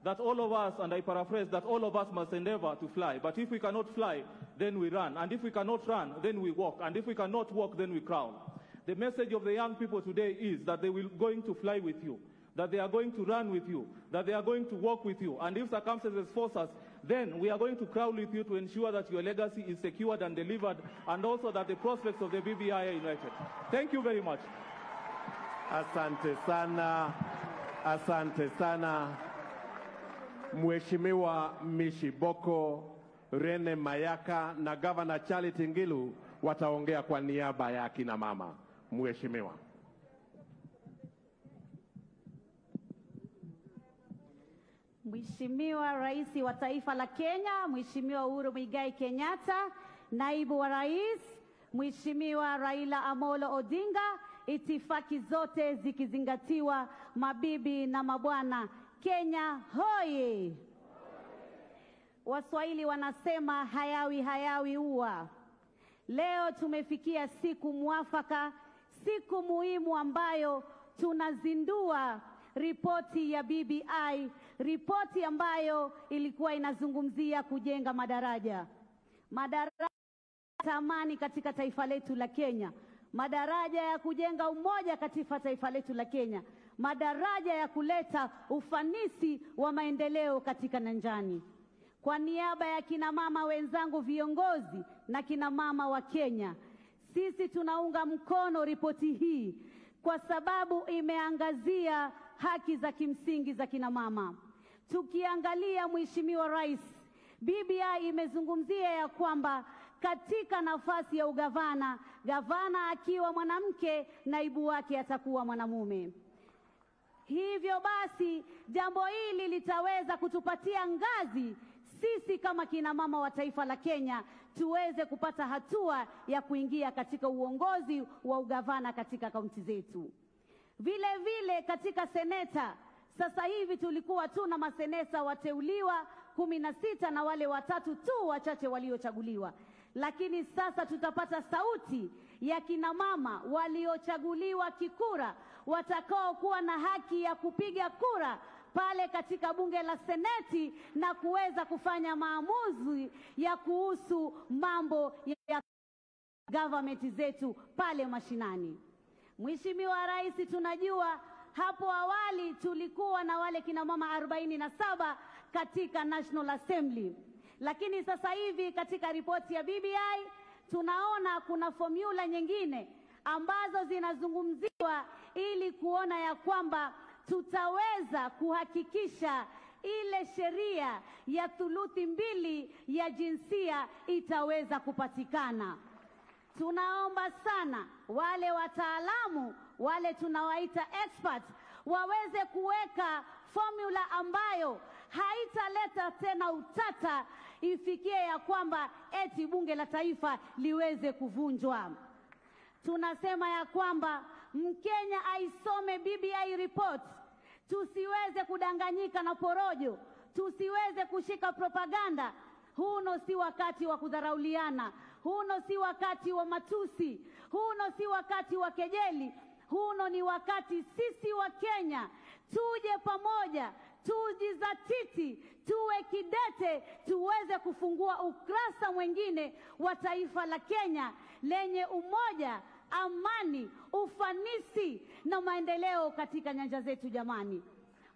that all of us, and I paraphrase, that all of us must endeavor to fly. But if we cannot fly, then we run. And if we cannot run, then we walk. And if we cannot walk, then we crawl. The message of the young people today is that they will going to fly with you, that they are going to run with you, that they are going to walk with you. And if circumstances force us, then we are going to crawl with you to ensure that your legacy is secured and delivered, and also that the prospects of the BBI are united. Thank you very much. Asante sana, asante sana. Mheshimiwa Mishiboko, Rene Mayaka na Governor Charity Ngilu wataongea kwa niaba ya kina mama. Mheshimiwa. Mheshimiwa Rais wa Taifa la Kenya, Mheshimiwa Uhuru Muigai Kenyatta, Naibu wa Rais, Mheshimiwa Raila Amolo Odinga, itifaki zote zikizingatiwa, mabibi na mabwana, Kenya hoye! Waswahili wanasema hayawi hayawi ua. Leo tumefikia siku mwafaka, siku muhimu ambayo tunazindua ripoti ya BBI, ripoti ambayo ilikuwa inazungumzia kujenga madaraja amani katika taifa letu la Kenya, madaraja ya kujenga umoja katika taifa letu la Kenya, madaraja ya kuleta ufanisi wa maendeleo katika nyanjani. Kwa niaba ya kina mama wenzangu viongozi na kina mama wa Kenya, sisi tunaunga mkono ripoti hii kwa sababu imeangazia haki za kimsingi za kina mama. Tukiangalia Mheshimiwa Rais, BBI imezungumzia ya kwamba katika nafasi ya ugavana, gavana akiwa mwanamke, naibu wake atakuwa mwanamume. Hivyo basi jambo hili litaweza kutupatia ngazi sisi kama kina mama wa taifa la Kenya tuweze kupata hatua ya kuingia katika uongozi wa ugavana katika kaunti zetu. Vile vile katika seneta, sasa hivi tulikuwa tuna maseneta wateuliwa 16 na wale watatu tu wachache waliochaguliwa. Lakini sasa tutapata sauti ya kina mama waliochaguliwa kikura, watakao kuwa na haki ya kupiga kura pale katika bunge la seneti na kuweza kufanya maamuzi ya kuhusu mambo ya government zetu pale mashinani. Mheshimiwa Rais, tunajua hapo awali tulikuwa na wale kina mama 47 katika National Assembly. Lakini sasa hivi katika ripoti ya BBI tunaona kuna formula nyingine ambazo zinazungumziwa ili kuona ya kwamba tutaweza kuhakikisha ile sheria ya thuluthi mbili ya jinsia itaweza kupatikana. Tunaomba sana wale wataalamu, wale tunawaita experts, waweze kuweka formula ambayo haitaleta tena utata ifikie ya kwamba eti bunge la taifa liweze kuvunjwa. Tunasema ya kwamba Mkenya aisome BBI report, tusiweze kudanganyika na porojo, tusiweze kushika propaganda. Huno si wakati wa kudharauliana, huno si wakati wa matusi, huno si wakati wa kejeli. Huno ni wakati sisi wa Kenya tuje pamoja, tujizatiti, tuwe kidete, tuweze kufungua ukurasa mwingine wa taifa la Kenya lenye umoja, amani, ufanisi na maendeleo katika nyanja zetu. Jamani,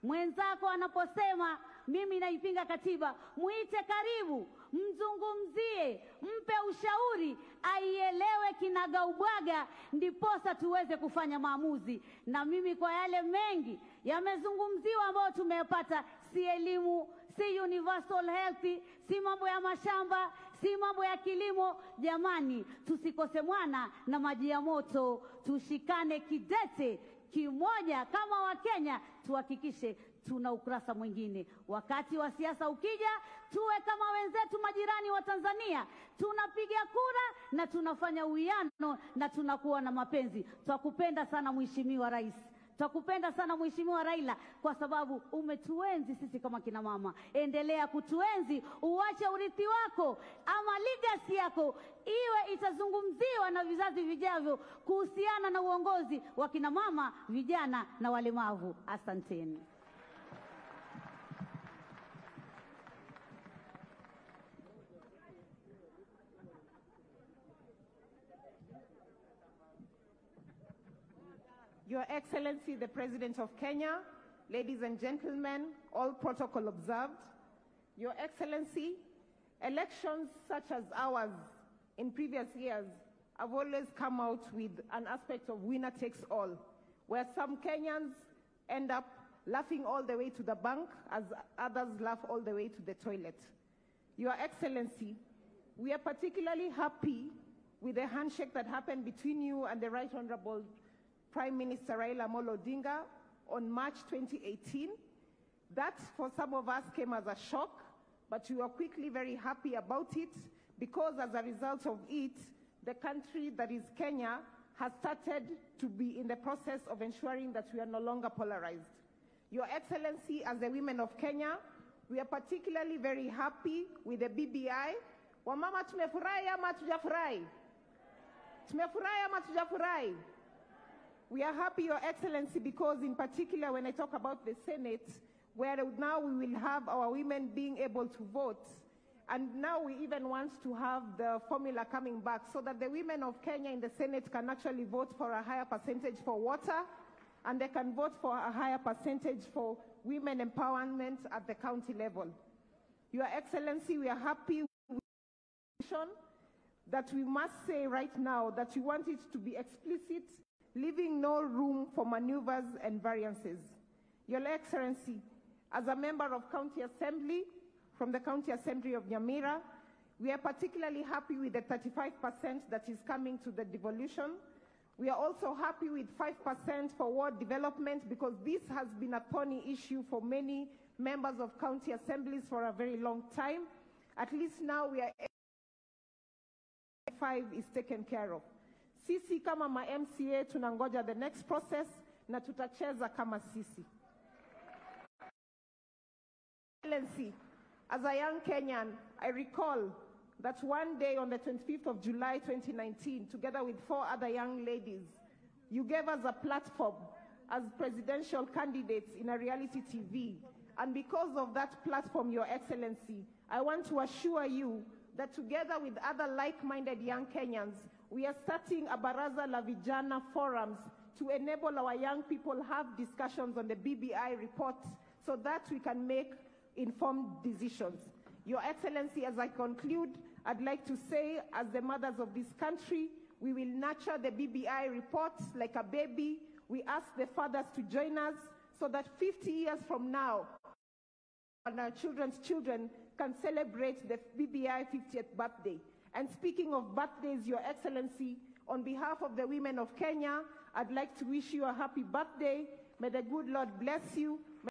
mwenzako anaposema mimi naipinga katiba, muite karibu, mzungumzie, mpe ushauri, aielewe kinagaubaga, ndiposa tuweze kufanya maamuzi. Na mimi kwa yale mengi yamezungumziwa ambayo tumeyapata, si elimu, si universal health, si mambo ya mashamba, si mambo ya kilimo. Jamani, tusikose mwana na maji ya moto, tushikane kidete kimoja kama Wakenya, tuhakikishe tuna ukurasa mwingine. Wakati wa siasa ukija, tuwe kama wenzetu majirani wa Tanzania, tunapiga kura na tunafanya uwiano na tunakuwa na mapenzi. Twakupenda sana Mheshimiwa Rais, twakupenda sana Mheshimiwa Raila, kwa sababu umetuenzi sisi kama kina mama. Endelea kutuenzi, uache urithi wako ama legacy yako iwe itazungumziwa na vizazi vijavyo kuhusiana na uongozi wa kina mama, vijana na walemavu. Asanteni. Your Excellency, the President of Kenya, ladies and gentlemen, all protocol observed. Your Excellency, elections such as ours in previous years have always come out with an aspect of winner takes all, where some Kenyans end up laughing all the way to the bank as others laugh all the way to the toilet. Your Excellency, we are particularly happy with the handshake that happened between you and the Right Honorable Prime Minister Raila Odinga on March 2018. That, for some of us, came as a shock, but we were quickly very happy about it, because as a result of it, the country that is Kenya has started to be in the process of ensuring that we are no longer polarized. Your Excellency, as the women of Kenya, We are particularly very happy with the BBI. Wamama tumefurahi ama tujafurahi? Tumefurahi ama tujafurahi? We are happy, Your Excellency, because in particular when I talk about the Senate, where now we will have our women being able to vote, and now we even want to have the formula coming back so that the women of Kenya in the Senate can actually vote for a higher percentage for water, and they can vote for a higher percentage for women empowerment at the county level. Your Excellency, we are happy with that we must say right now that we want it to be explicit, leaving no room for maneuvers and variances. Your Excellency, as a member of County Assembly, from the County Assembly of Nyamira, we are particularly happy with the 35% that is coming to the devolution. We are also happy with 5% for ward development because this has been a thorny issue for many members of county assemblies for a very long time. At least now we are 5 is taken care of. Sisi kama ma MCA tunangoja the next process na tutacheza kama sisi. Excellency, as a young Kenyan, I recall that one day on the 25th of July 2019, together with 4 other young ladies, you gave us a platform as presidential candidates in a reality TV. And because of that platform, Your Excellency, I want to assure you that together with other like-minded young Kenyans, we are starting a Baraza la Vijana forums to enable our young people have discussions on the BBI report so that we can make informed decisions. Your Excellency, as I conclude, I'd like to say, as the mothers of this country, we will nurture the BBI reports like a baby. We ask the fathers to join us so that 50 years from now, and our children's children can celebrate the BBI 50th birthday. And speaking of birthdays, Your Excellency, on behalf of the women of Kenya, I'd like to wish you a happy birthday. May the good Lord bless you. May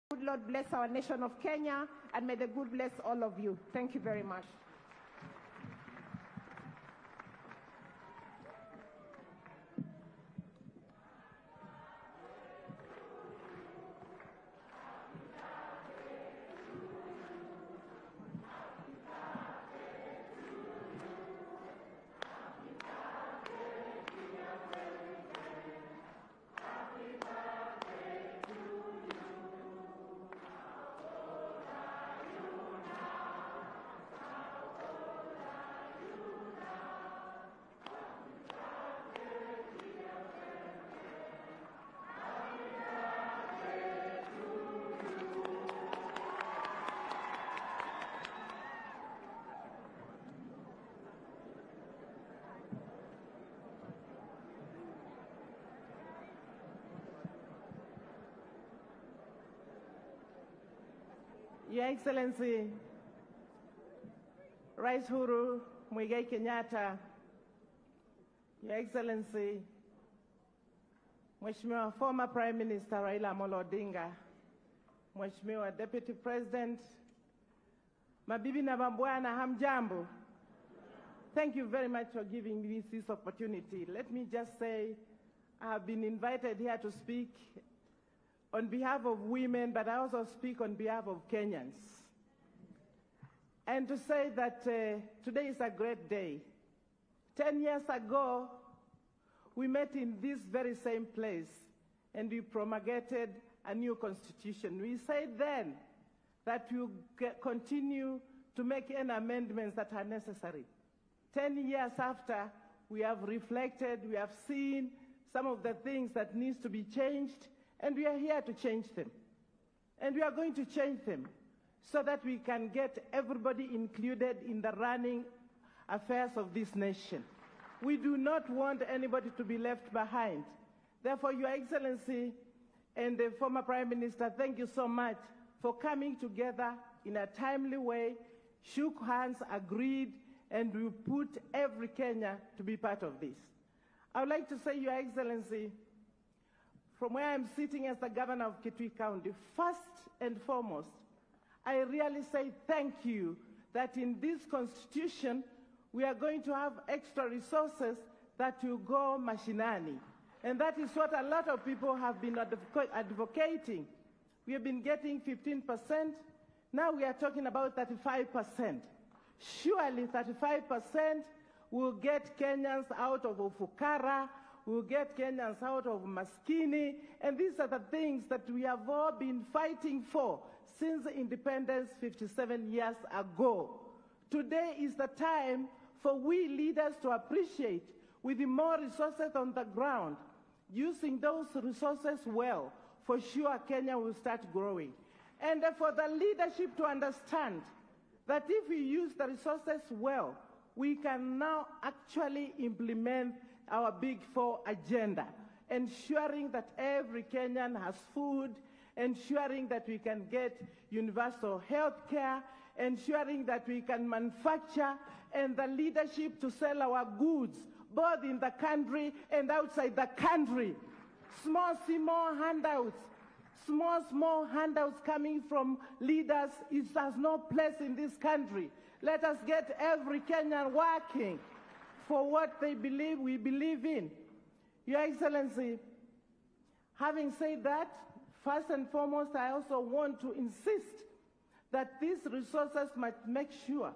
the good Lord bless our nation of Kenya, and may the good bless all of you. Thank you very much. Your Excellency, Rais Uhuru Muigai Kenyatta, Your Excellency, Mheshimiwa former Prime Minister Raila Odinga, Mheshimiwa Deputy President, mabibi na mabwana, hamjambo. Thank you very much for giving me this opportunity. Let me just say, I have been invited here to speak on behalf of women, but I also speak on behalf of Kenyans. And to say that today is a great day. 10 years ago, we met in this very same place and we promulgated a new constitution. We said then that we will continue to make any amendments that are necessary. 10 years after, we have reflected, we have seen some of the things that needs to be changed, and we are here to change them. And we are going to change them so that we can get everybody included in the running affairs of this nation. We do not want anybody to be left behind. Therefore, Your Excellency and the former Prime Minister, thank you so much for coming together in a timely way, shook hands, agreed, and we put every Kenya to be part of this. I would like to say, Your Excellency, from where I'm sitting as the governor of Kitui County, first and foremost, I really say thank you that in this constitution, we are going to have extra resources that will go mashinani. And that is what a lot of people have been advocating. We have been getting 15%, Now we are talking about 35%. Surely 35% will get Kenyans out of ufukara, will get Kenyans out of maskini, and these are the things that we have all been fighting for since independence 57 years ago. Today is the time for we leaders to appreciate, with the more resources on the ground, using those resources well, for sure Kenya will start growing. And for the leadership to understand that if we use the resources well, we can now actually implement our Big Four agenda, ensuring that every Kenyan has food, ensuring that we can get universal health care, ensuring that we can manufacture, and the leadership to sell our goods, both in the country and outside the country. Small handouts, small handouts coming from leaders, it has no place in this country. Let us get every Kenyan working for what they believe we believe in. Your Excellency, having said that, first and foremost, I also want to insist that these resources might make sure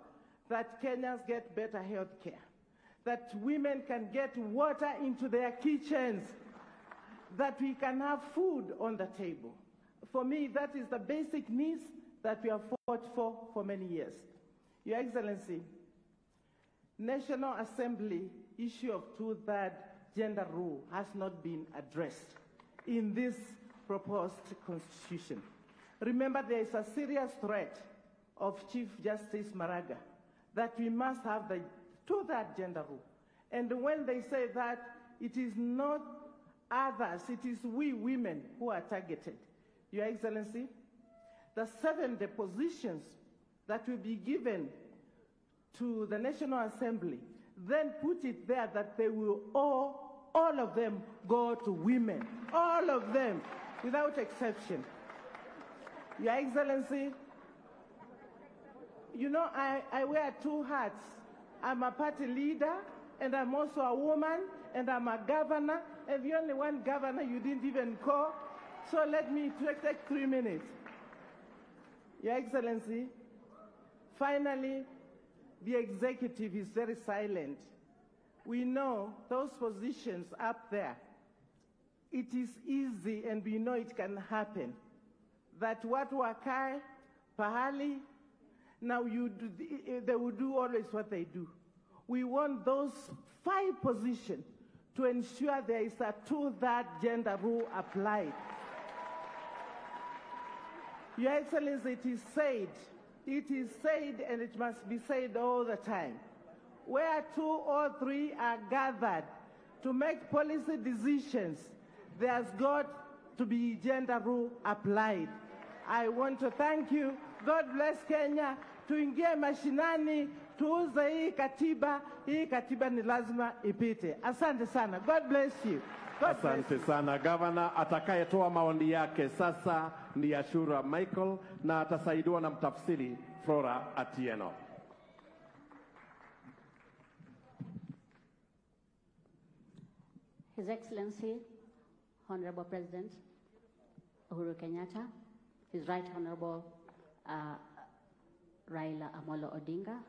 that Kenyans get better health care, that women can get water into their kitchens, that we can have food on the table. For me, that is the basic needs that we have fought for many years. Your Excellency, National Assembly issue of 2/3 gender rule has not been addressed in this proposed constitution. Remember, there is a serious threat of Chief Justice Maraga that we must have the 2/3 gender rule. And when they say that, it is not others, it is we women who are targeted. Your Excellency, the 7 depositions that will be given to the National Assembly, then put it there that they will all of them go to women. All of them, without exception. Your Excellency, you know, I wear 2 hats. I'm a party leader, and I'm also a woman, and I'm a governor, and the only one governor you didn't even call. So let me take 3 minutes. Your Excellency, finally, the executive is very silent. We know those positions up there. It is easy, and we know it can happen. That what wakai, pahali, now they will do always what they do. We want those 5 positions to ensure there is a 2/3 gender rule applied. Your Excellency, it is said, and it must be said all the time. Where 2 or 3 are gathered to make policy decisions, there's got to be gender rule applied. I want to thank you. God bless Kenya. Tuingie mashinani, tuuze hii katiba. Hii katiba ni lazima ipite. Asante sana. God bless you. Asante sana. Governor atakayetoa maoni yake sasa ni Ashura Michael na atasaidiwa na mtafsiri Flora Atieno. His Excellency, Honorable President Uhuru Kenyatta, His Right Honorable Raila Amolo Odinga,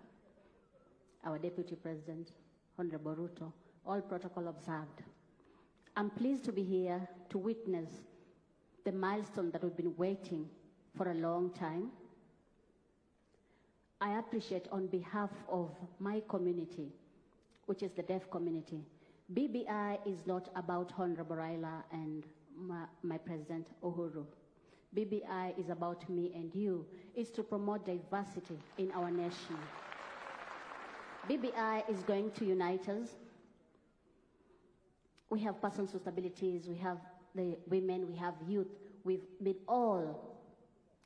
our Deputy President, Honorable Ruto, all protocol observed. I'm pleased to be here to witness the milestone that we've been waiting for a long time. I appreciate on behalf of my community, which is the deaf community, BBI is not about Honorable Raila and my President Uhuru. BBI is about me and you. It's to promote diversity in our nation. BBI is going to unite us. We have persons with disabilities, we have the women, we have youth. We've been all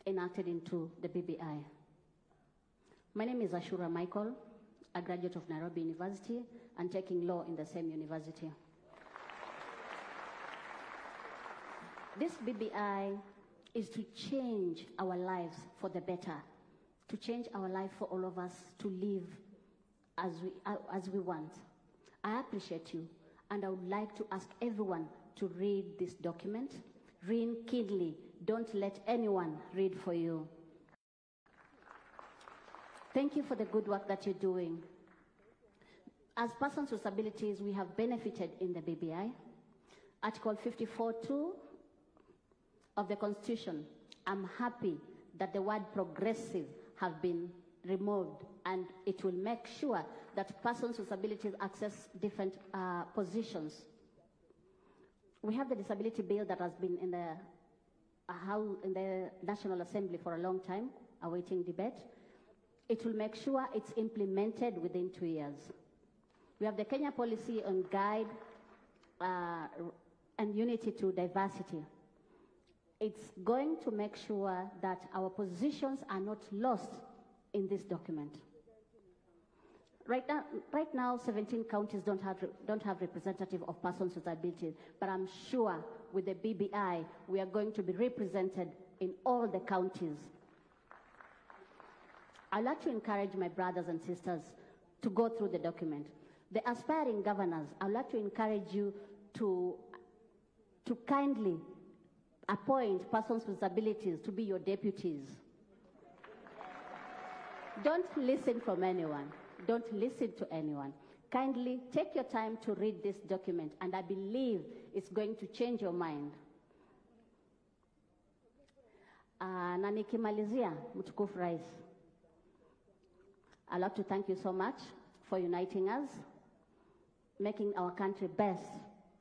enacted into the BBI. My name is Ashura Michael, a graduate of Nairobi University and taking law in the same university. This BBI is to change our lives for the better, to change our life for all of us to live as we want. I appreciate you, and I would like to ask everyone to read this document. Read keenly. Don't let anyone read for you. Thank you for the good work that you're doing. As persons with disabilities, we have benefited in the BBI. Article 54(2) of the Constitution, I'm happy that the word progressive have been removed, and it will make sure that persons with disabilities access different positions. We have the disability bill that has been in the National Assembly for a long time, awaiting debate. It will make sure it's implemented within 2 years. We have the Kenya policy on guide and unity to diversity. It's going to make sure that our positions are not lost in this document. Right now, 17 counties don't have representative of persons with disabilities, but I'm sure with the BBI, we are going to be represented in all the counties. I'd like to encourage my brothers and sisters to go through the document. The aspiring governors, I'd like to encourage you to kindly appoint persons with disabilities to be your deputies. Don't listen from anyone. Don't listen to anyone. Kindly take your time to read this document, and I believe it's going to change your mind. Na nikimalizia, mtukufu Rais, I'd like to thank you so much for uniting us, making our country best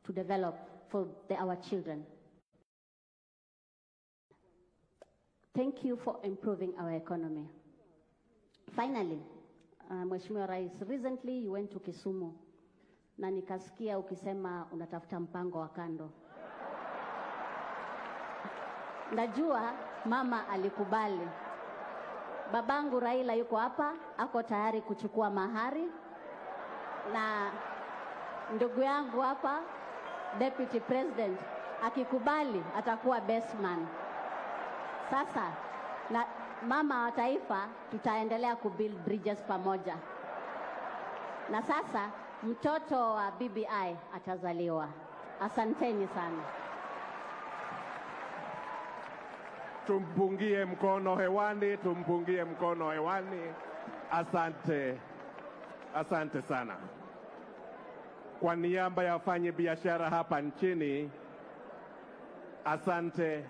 to develop for our children. Thank you for improving our economy. Finally, Mheshimiwa Rais, recently you went to Kisumu na nikasikia ukisema unatafuta mpango wa kando. Najua mama alikubali. Babangu Raila yuko hapa, ako tayari kuchukua mahari, na ndugu yangu hapa, Deputy President, akikubali atakuwa best man. Sasa, na mama wa taifa, tutaendelea kubuild bridges pamoja. Na sasa, mtoto wa BBI atazaliwa. Asanteni sana. Tumpungie mkono hewani, tumpungie mkono hewani. Asante, asante sana. Kwa niaba ya wafanyi biashara hapa nchini, asante,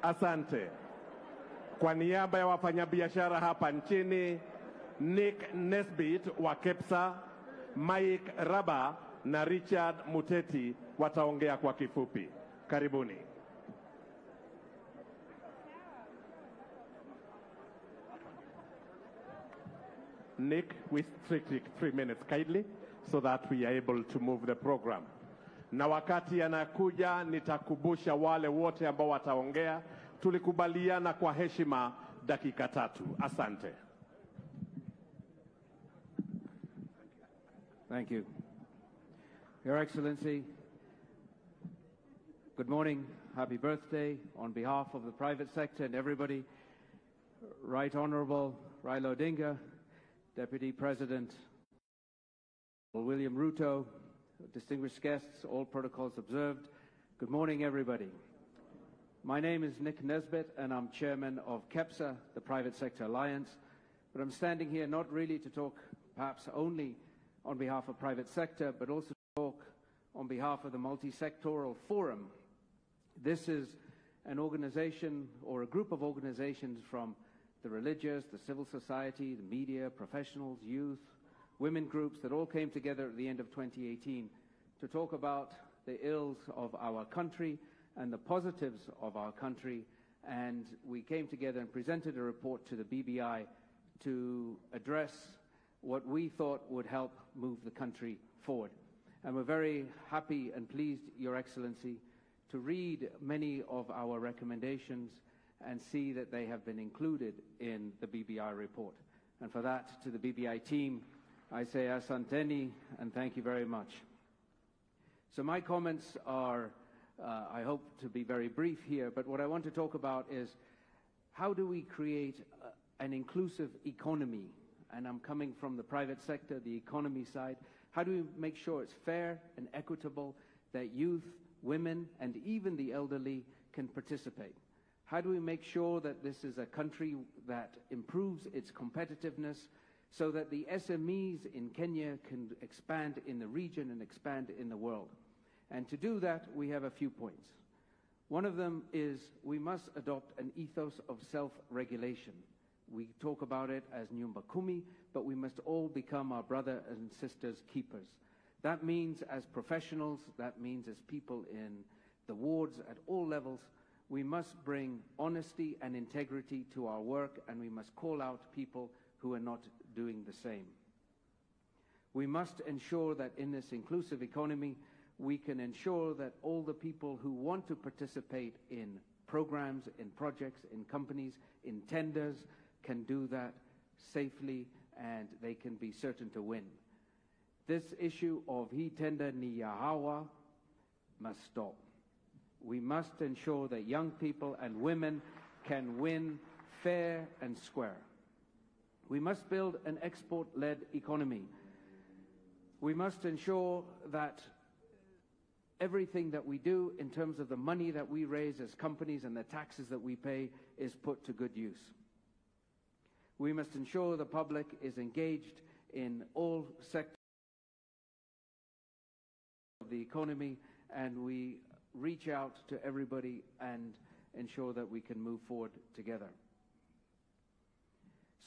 asante. Kwa niaba ya wafanyabiashara hapa nchini, Nick Nesbitt wa KEPSA, Mike Raba na Richard Muteti wataongea kwa kifupi. Karibuni. Nick, we strictly 3 minutes kindly so that we are able to move the program. Na wakati anakuja nitakumbusha wale wote ambao wataongea, tulikubaliana kwa heshima dakika 3. Asante. Thank you. Your Excellency, good morning, happy birthday on behalf of the private sector and everybody. Right Honorable Raila Odinga, Deputy President William Ruto, distinguished guests, all protocols observed. Good morning, everybody. My name is Nick Nesbitt, and I'm chairman of KEPSA, the Private Sector Alliance. But I'm standing here not really to talk perhaps only on behalf of private sector, but also to talk on behalf of the Multi-Sectoral Forum. This is an organization or a group of organizations from the religious, the civil society, the media, professionals, youth, women groups that all came together at the end of 2018 to talk about the ills of our country and the positives of our country. And we came together and presented a report to the BBI to address what we thought would help move the country forward. And we're very happy and pleased, Your Excellency, to read many of our recommendations and see that they have been included in the BBI report. And for that, to the BBI team, I say asanteni and thank you very much. So my comments are, I hope to be very brief here, but what I want to talk about is how do we create an inclusive economy? And I'm coming from the private sector, the economy side. How do we make sure it's fair and equitable that youth, women, and even the elderly can participate? How do we make sure that this is a country that improves its competitiveness so that the SMEs in Kenya can expand in the region and expand in the world? And to do that, we have a few points. One of them is we must adopt an ethos of self-regulation. We talk about it as Nyumba Kumi, but we must all become our brother and sisters keepers. That means as professionals, that means as people in the wards at all levels, we must bring honesty and integrity to our work, and we must call out people who are not doing the same. We must ensure that in this inclusive economy, we can ensure that all the people who want to participate in programs, in projects, in companies, in tenders, can do that safely, and they can be certain to win. This issue of hii tender ni ya hawa must stop. We must ensure that young people and women can win fair and square. We must build an export-led economy. We must ensure that everything that we do in terms of the money that we raise as companies and the taxes that we pay is put to good use. We must ensure the public is engaged in all sectors of the economy, and we reach out to everybody and ensure that we can move forward together.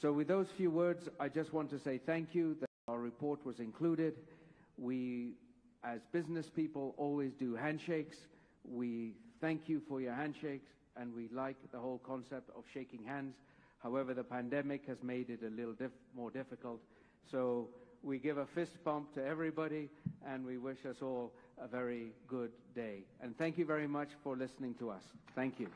So with those few words, I just want to say thank you that our report was included. We, as business people, always do handshakes. We thank you for your handshakes, and we like the whole concept of shaking hands. However, the pandemic has made it a little more difficult. So we give a fist bump to everybody, and we wish us all a very good day. And thank you very much for listening to us. Thank you.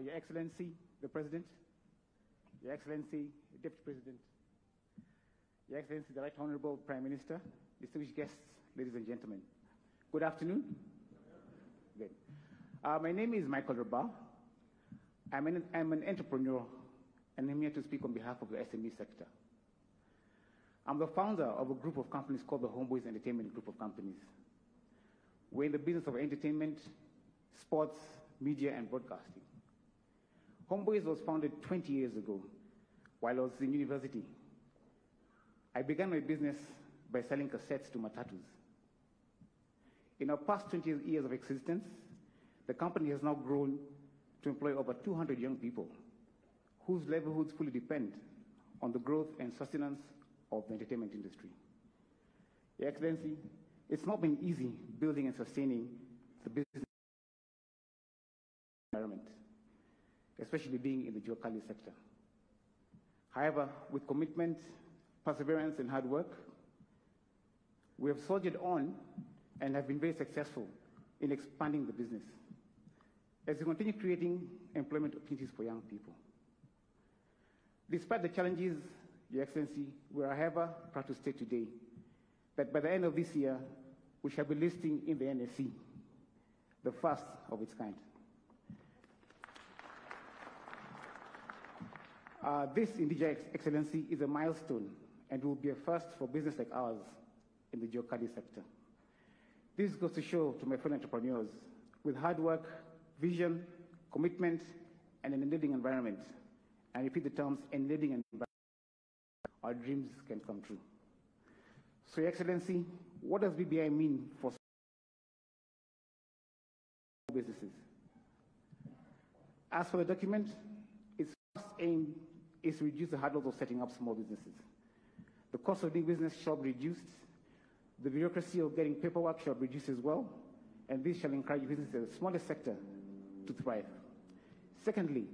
Your Excellency, the President, Your Excellency, the Deputy President, Your Excellency, the Right Honorable Prime Minister, distinguished guests, ladies and gentlemen. Good afternoon. Good. My name is Michael Rabah. I'm an entrepreneur, and I'm here to speak on behalf of the SME sector. I'm the founder of a group of companies called the Homeboys Entertainment Group of Companies. We're in the business of entertainment, sports, media, and broadcasting. Homeboys was founded 20 years ago while I was in university. I began my business by selling cassettes to matatus. In our past 20 years of existence, the company has now grown to employ over 200 young people whose livelihoods fully depend on the growth and sustenance of the entertainment industry. Your Excellency, it's not been easy building and sustaining the business environment, especially being in the Juakali sector. However, with commitment, perseverance, and hard work, we have soldiered on and have been very successful in expanding the business as we continue creating employment opportunities for young people. Despite the challenges, Your Excellency, we are, however, proud to state today that by the end of this year, we shall be listing in the NSE, the first of its kind. This, indeed, Your Excellency, is a milestone and will be a first for business like ours in the Juakali sector. This goes to show to my fellow entrepreneurs, with hard work, vision, commitment, and an enabling environment, and I repeat the terms, enabling environment, our dreams can come true. So, Your Excellency, what does BBI mean for businesses? As for the document, its first aim is to reduce the hurdles of setting up small businesses. The cost of doing business shall be reduced, the bureaucracy of getting paperwork shall be reduced as well, and this shall encourage businesses in the smallest sector to thrive. Secondly,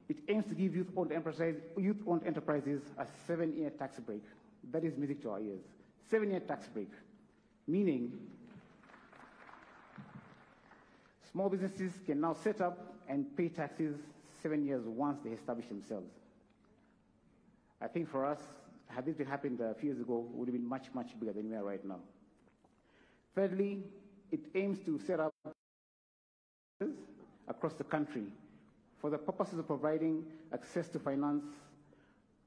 it aims to give youth-owned enterprises a 7-year tax break. That is music to our ears. 7-year tax break, meaning small businesses can now set up and pay taxes 7 years once they establish themselves. I think for us, had this been happened a few years ago, it would have been much, much bigger than we are right now. Thirdly, it aims to set up across the country for the purposes of providing access to finance,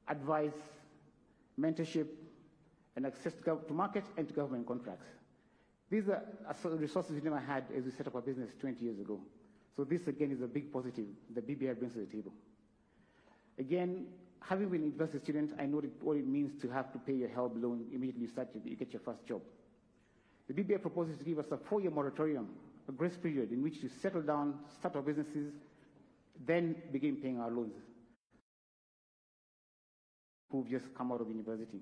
advice, mentorship, and access to market and to government contracts. These are resources we never had as we set up our business 20 years ago. So this, again, is a big positive that BBI brings to the table. Again, having been a university student, I know what it means to have to pay your HELB loan immediately you get your first job. The BBI proposes to give us a 4-year moratorium, a grace period in which to settle down, start our businesses, then begin paying our loans who've just come out of university.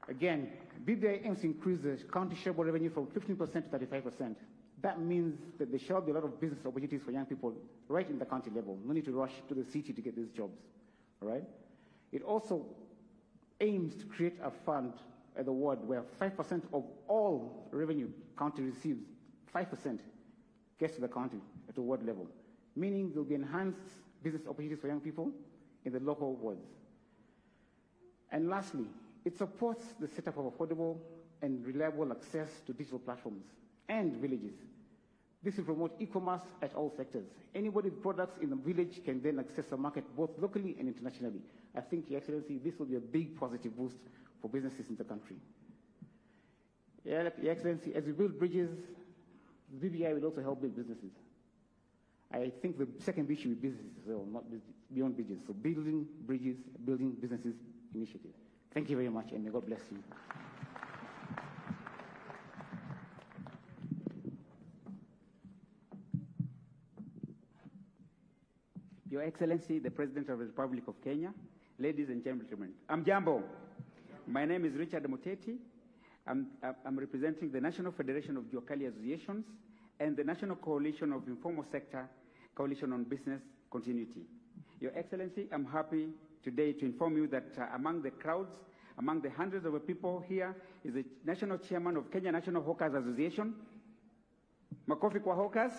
Again, BBI aims to increase the county shareable revenue from 15% to 35%. That means that there shall be a lot of business opportunities for young people right in the county level. No need to rush to the city to get these jobs, all right? It also aims to create a fund at the ward where 5% of all revenue county receives, 5% gets to the county at the ward level, meaning there will be enhanced business opportunities for young people in the local wards. And lastly, it supports the setup of affordable and reliable access to digital platforms and villages. This will promote e-commerce at all sectors. Anybody with products in the village can then access the market both locally and internationally. I think, Your Excellency, this will be a big positive boost for businesses in the country. Your Excellency, as we build bridges, the BBI will also help build businesses. I think the second bit should be businesses as well, not beyond bridges. So building bridges, building businesses initiative. Thank you very much, and may God bless you. Your Excellency, the President of the Republic of Kenya, ladies and gentlemen, I'm Jambo. My name is Richard Muteti. I'm representing the National Federation of Juakali Associations and the National Coalition of Informal Sector Coalition on Business Continuity. Your Excellency, I'm happy today to inform you that among the crowds, among the hundreds of people here, is the National Chairman of Kenya National Hawkers Association, Makofi kwa Hawkers,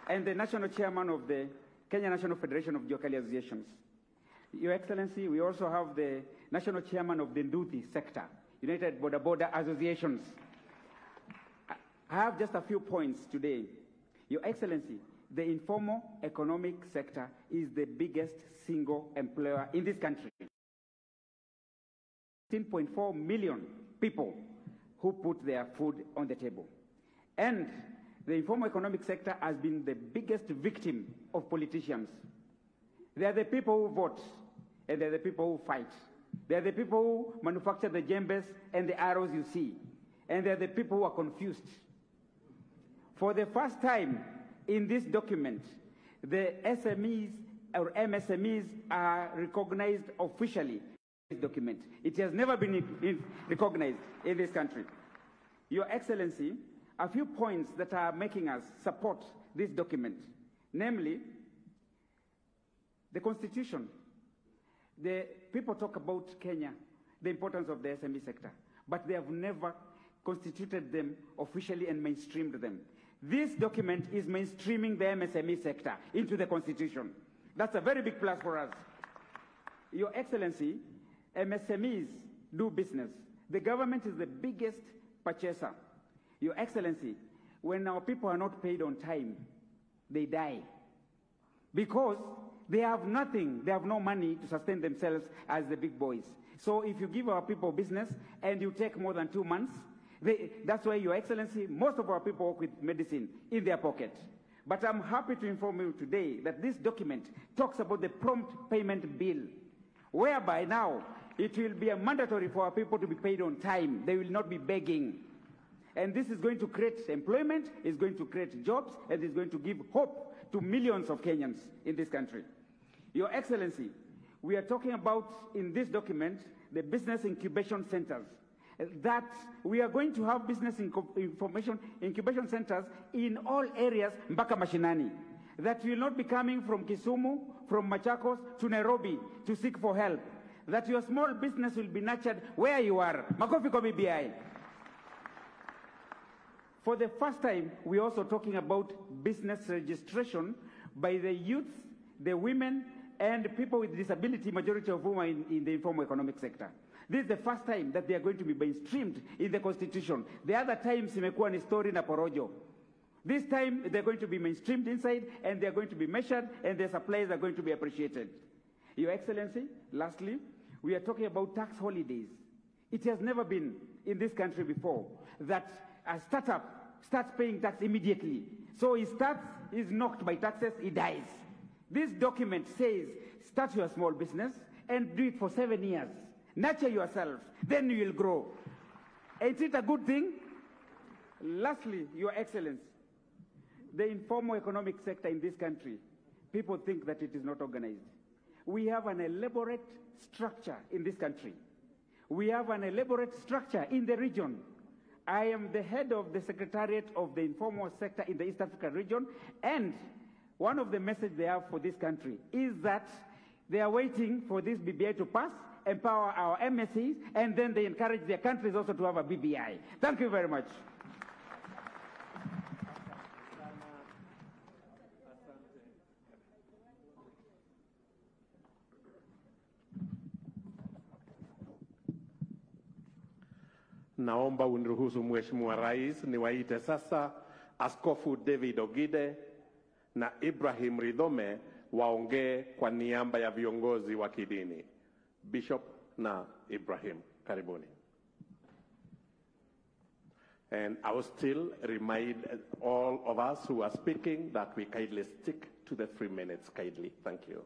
and the National Chairman of the Kenya National Federation of Juakali Associations. Your Excellency, we also have the National Chairman of the Nduthi sector, United Border Associations. I have just a few points today. Your Excellency, the informal economic sector is the biggest single employer in this country. 15.4 million people who put their food on the table. And the informal economic sector has been the biggest victim of politicians. They are the people who vote, and they are the people who fight. They are the people who manufacture the jembes and the arrows you see. And they are the people who are confused. For the first time in this document, the SMEs or MSMEs are recognized officially in this document. It has never been recognized in this country. Your Excellency, a few points that are making us support this document, namely, the Constitution. The people talk about Kenya, the importance of the SME sector, but they have never constituted them officially and mainstreamed them. This document is mainstreaming the MSME sector into the Constitution. That's a very big plus for us. Your Excellency, MSMEs do business. The government is the biggest purchaser. Your Excellency, when our people are not paid on time, they die. Because they have nothing, they have no money to sustain themselves as the big boys. So if you give our people business and you take more than 2 months, that's why, Your Excellency, most of our people work with medicine in their pocket. But I'm happy to inform you today that this document talks about the prompt payment bill, whereby now it will be mandatory for our people to be paid on time. They will not be begging. And this is going to create employment, it's going to create jobs, and it's going to give hope to millions of Kenyans in this country. Your Excellency, we are talking about, in this document, the business incubation centers. That we are going to have business information incubation centers in all areas, mpaka mashinani. That will not be coming from Kisumu, from Machakos to Nairobi to seek for help. That your small business will be nurtured where you are. Makofi kwa BBI. For the first time, we're also talking about business registration by the youth, the women, and people with disability, majority of whom are in the informal economic sector. This is the first time that they are going to be mainstreamed in the Constitution. The other times, imekuwa ni story na porojo. This time, they're going to be mainstreamed inside, and they're going to be measured, and their supplies are going to be appreciated. Your Excellency, lastly, we are talking about tax holidays. It has never been in this country before that a startup starts paying tax immediately. So he starts, he's knocked by taxes, he dies. This document says, start your small business and do it for 7 years. Nurture yourself, then you will grow. Ain't it a good thing? Lastly, Your Excellency, the informal economic sector in this country, people think that it is not organized. We have an elaborate structure in this country. We have an elaborate structure in the region. I am the head of the Secretariat of the Informal Sector in the East African region, and one of the messages they have for this country is that they are waiting for this BBI to pass, empower our MSCs, and then they encourage their countries also to have a BBI. Thank you very much. Naomba uniruhusu Mheshimiwa Rais niwaite sasa Askofu David Ogide na Ibrahim Ridhome waongee kwa niaba ya viongozi wa kidini. Bishop na Ibrahim, karibuni. And I will still remind all of us who are speaking that we kindly stick to the 3 minutes kindly. Thank you.